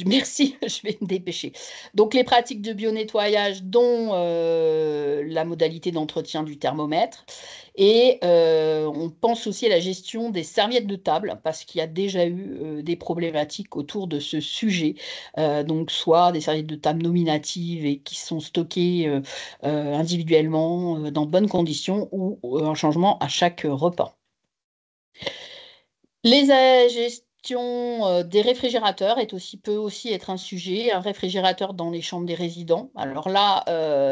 Merci, je vais me dépêcher. Donc, les pratiques de bionettoyage, dont la modalité d'entretien du thermomètre. Et on pense aussi à la gestion des serviettes de table, parce qu'il y a déjà eu des problématiques autour de ce sujet. Donc, soit des serviettes de table nominatives et qui sont stockées individuellement dans de bonnes conditions, ou un changement à chaque repas. Les gestion des réfrigérateurs peut aussi être un sujet. Un réfrigérateur dans les chambres des résidents. Alors là,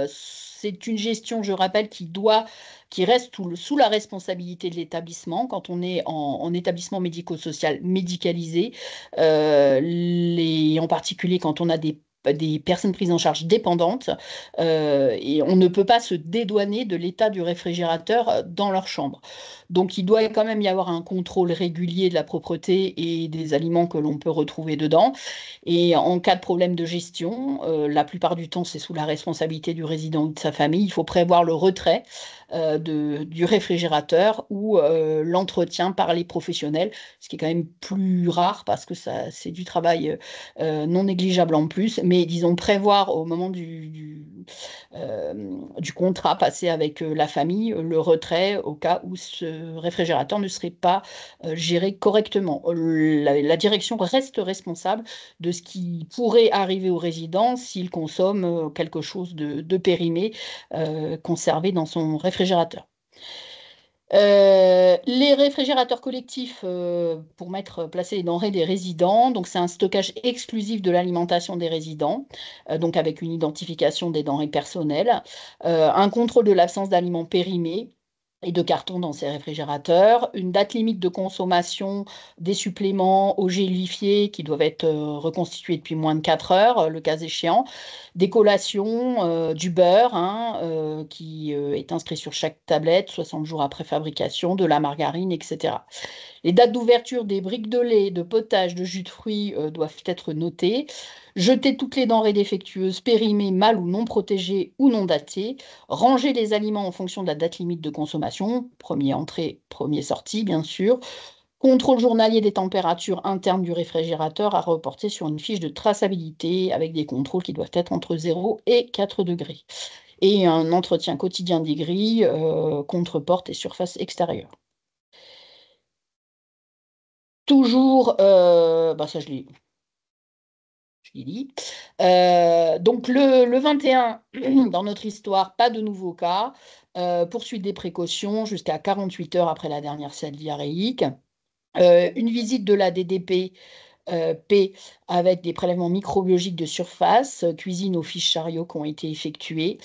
c'est une gestion, je rappelle, qui reste sous la responsabilité de l'établissement. Quand on est en établissement médico-social médicalisé, en particulier quand on a des personnes prises en charge dépendantes, et on ne peut pas se dédouaner de l'état du réfrigérateur dans leur chambre. Donc, il doit quand même y avoir un contrôle régulier de la propreté et des aliments que l'on peut retrouver dedans. Et en cas de problème de gestion, la plupart du temps, c'est sous la responsabilité du résident ou de sa famille. Il faut prévoir le retrait du réfrigérateur ou l'entretien par les professionnels, ce qui est quand même plus rare parce que c'est du travail non négligeable en plus. Mais disons, prévoir au moment du contrat passé avec la famille, le retrait au cas où ce réfrigérateur ne serait pas géré correctement. La direction reste responsable de ce qui pourrait arriver au résident s'il consomme quelque chose de périmé conservé dans son réfrigérateur. Les réfrigérateurs collectifs pour placer les denrées des résidents, donc c'est un stockage exclusif de l'alimentation des résidents, donc avec une identification des denrées personnelles, un contrôle de l'absence d'aliments périmés et de cartons dans ces réfrigérateurs, une date limite de consommation des suppléments au gélifiés qui doivent être reconstitués depuis moins de 4 heures, le cas échéant, des collations, du beurre hein, qui est inscrit sur chaque tablette 60 jours après fabrication, de la margarine, etc. Les dates d'ouverture des briques de lait, de potage, de jus de fruits doivent être notées. Jeter toutes les denrées défectueuses, périmées, mal ou non protégées ou non datées. Ranger les aliments en fonction de la date limite de consommation. Premier entrée, premier sortie, bien sûr. Contrôle journalier des températures internes du réfrigérateur à reporter sur une fiche de traçabilité avec des contrôles qui doivent être entre 0 et 4 degrés. Et un entretien quotidien des grilles, contre-porte et surface extérieure. Toujours, ça je l'ai dit. Donc le 21, dans notre histoire, pas de nouveaux cas. Poursuite des précautions jusqu'à 48 heures après la dernière selle diarrhéique. Une visite de la DDP avec des prélèvements microbiologiques de surface, cuisine aux fiches chariots qui ont été effectuées.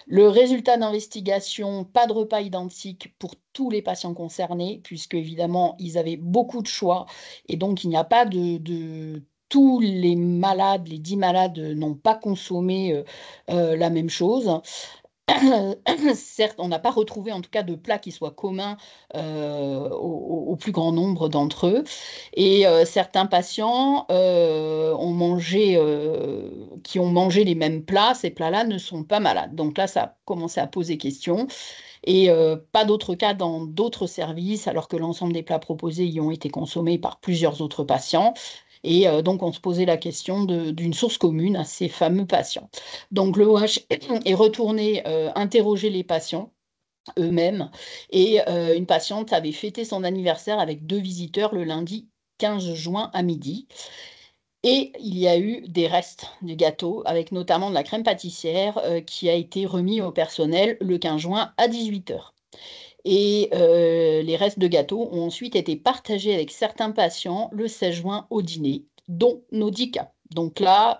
Le résultat d'investigation, pas de repas identique pour tous les patients concernés, puisque évidemment, ils avaient beaucoup de choix, et donc il n'y a pas de tous les malades, les 10 malades n'ont pas consommé la même chose. Certes, on n'a pas retrouvé en tout cas de plats qui soient communs au plus grand nombre d'entre eux. Et certains patients qui ont mangé les mêmes plats, ces plats-là ne sont pas malades. Donc là, ça a commencé à poser question. Et pas d'autres cas dans d'autres services, alors que l'ensemble des plats proposés y ont été consommés par plusieurs autres patients. Et donc, on se posait la question d'une source commune à ces fameux patients. Donc, le OH est retourné interroger les patients eux-mêmes. Et une patiente avait fêté son anniversaire avec 2 visiteurs le lundi 15 juin à midi. Et il y a eu des restes du gâteau, avec notamment de la crème pâtissière qui a été remis au personnel le 15 juin à 18 h. Et les restes de gâteaux ont ensuite été partagés avec certains patients le 16 juin au dîner, dont nos 10 cas. Donc là,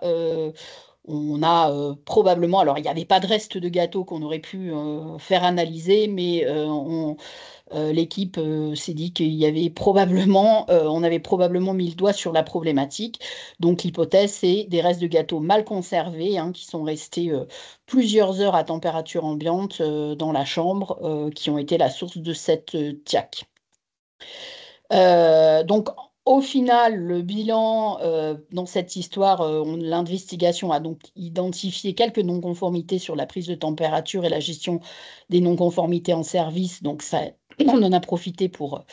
on a probablement, alors il n'y avait pas de reste de gâteau qu'on aurait pu faire analyser, mais l'équipe s'est dit qu'il y avait probablement, on avait probablement mis le doigt sur la problématique. Donc l'hypothèse, c'est des restes de gâteaux mal conservés, hein, qui sont restés plusieurs heures à température ambiante dans la chambre, qui ont été la source de cette TIAC. Donc, au final, le bilan dans cette histoire, l'investigation a donc identifié quelques non-conformités sur la prise de température et la gestion des non-conformités en service. Donc, ça, on en a profité pour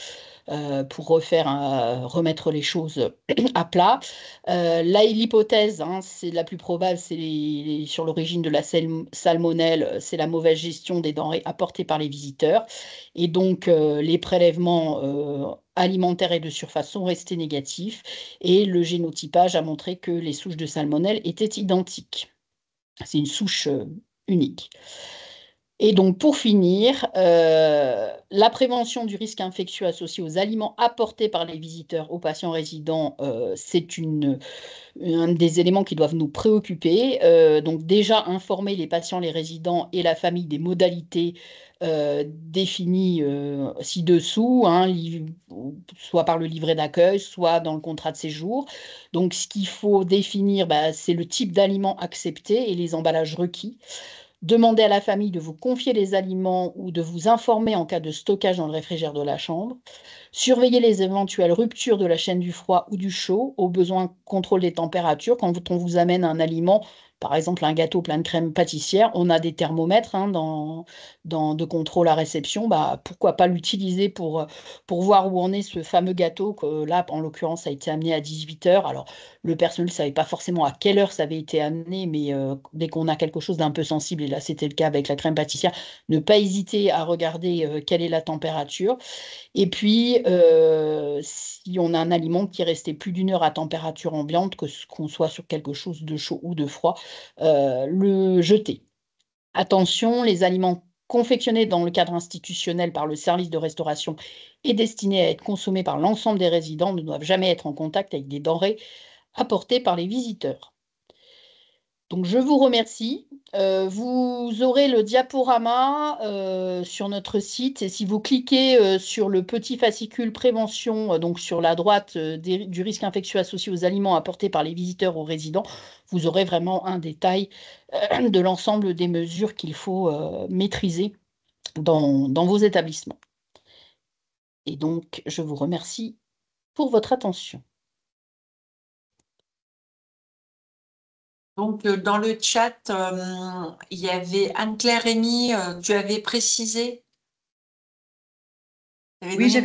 remettre les choses à plat. L'hypothèse, hein, c'est la plus probable, c'est sur l'origine de la salmonelle, c'est la mauvaise gestion des denrées apportées par les visiteurs. Et donc, les prélèvements alimentaires et de surface sont restés négatifs. Et le génotypage a montré que les souches de salmonelle étaient identiques. C'est une souche unique. Et donc, pour finir, la prévention du risque infectieux associé aux aliments apportés par les visiteurs aux patients résidents, c'est un des éléments qui doivent nous préoccuper. Donc, déjà, informer les patients, les résidents et la famille des modalités définies ci-dessous, hein, soit par le livret d'accueil, soit dans le contrat de séjour. Donc, ce qu'il faut définir, c'est le type d'aliments acceptés et les emballages requis. Demandez à la famille de vous confier les aliments ou de vous informer en cas de stockage dans le réfrigérateur de la chambre. Surveillez les éventuelles ruptures de la chaîne du froid ou du chaud. Au besoin, contrôle des températures. Quand on vous amène un aliment, par exemple un gâteau plein de crème pâtissière, on a des thermomètres, hein, de contrôle à réception. Pourquoi pas l'utiliser pour voir où en est ce fameux gâteau que là, en l'occurrence, a été amené à 18 h. Alors, le personnel ne savait pas forcément à quelle heure ça avait été amené, mais dès qu'on a quelque chose d'un peu sensible, et là c'était le cas avec la crème pâtissière, ne pas hésiter à regarder quelle est la température. Et puis, si on a un aliment qui est resté plus d'1 heure à température ambiante, qu'on soit sur quelque chose de chaud ou de froid, le jeter. Attention, les aliments confectionnés dans le cadre institutionnel par le service de restauration et destinés à être consommés par l'ensemble des résidents ne doivent jamais être en contact avec des denrées apportées par les visiteurs. Donc, je vous remercie. Vous aurez le diaporama sur notre site et si vous cliquez sur le petit fascicule prévention, donc sur la droite du risque infectieux associé aux aliments apportés par les visiteurs aux résidents, vous aurez vraiment un détail de l'ensemble des mesures qu'il faut maîtriser dans vos établissements. Et donc, je vous remercie pour votre attention. Donc, dans le chat, il y avait Anne-Claire Rémy, tu avais précisé. Oui, j'avais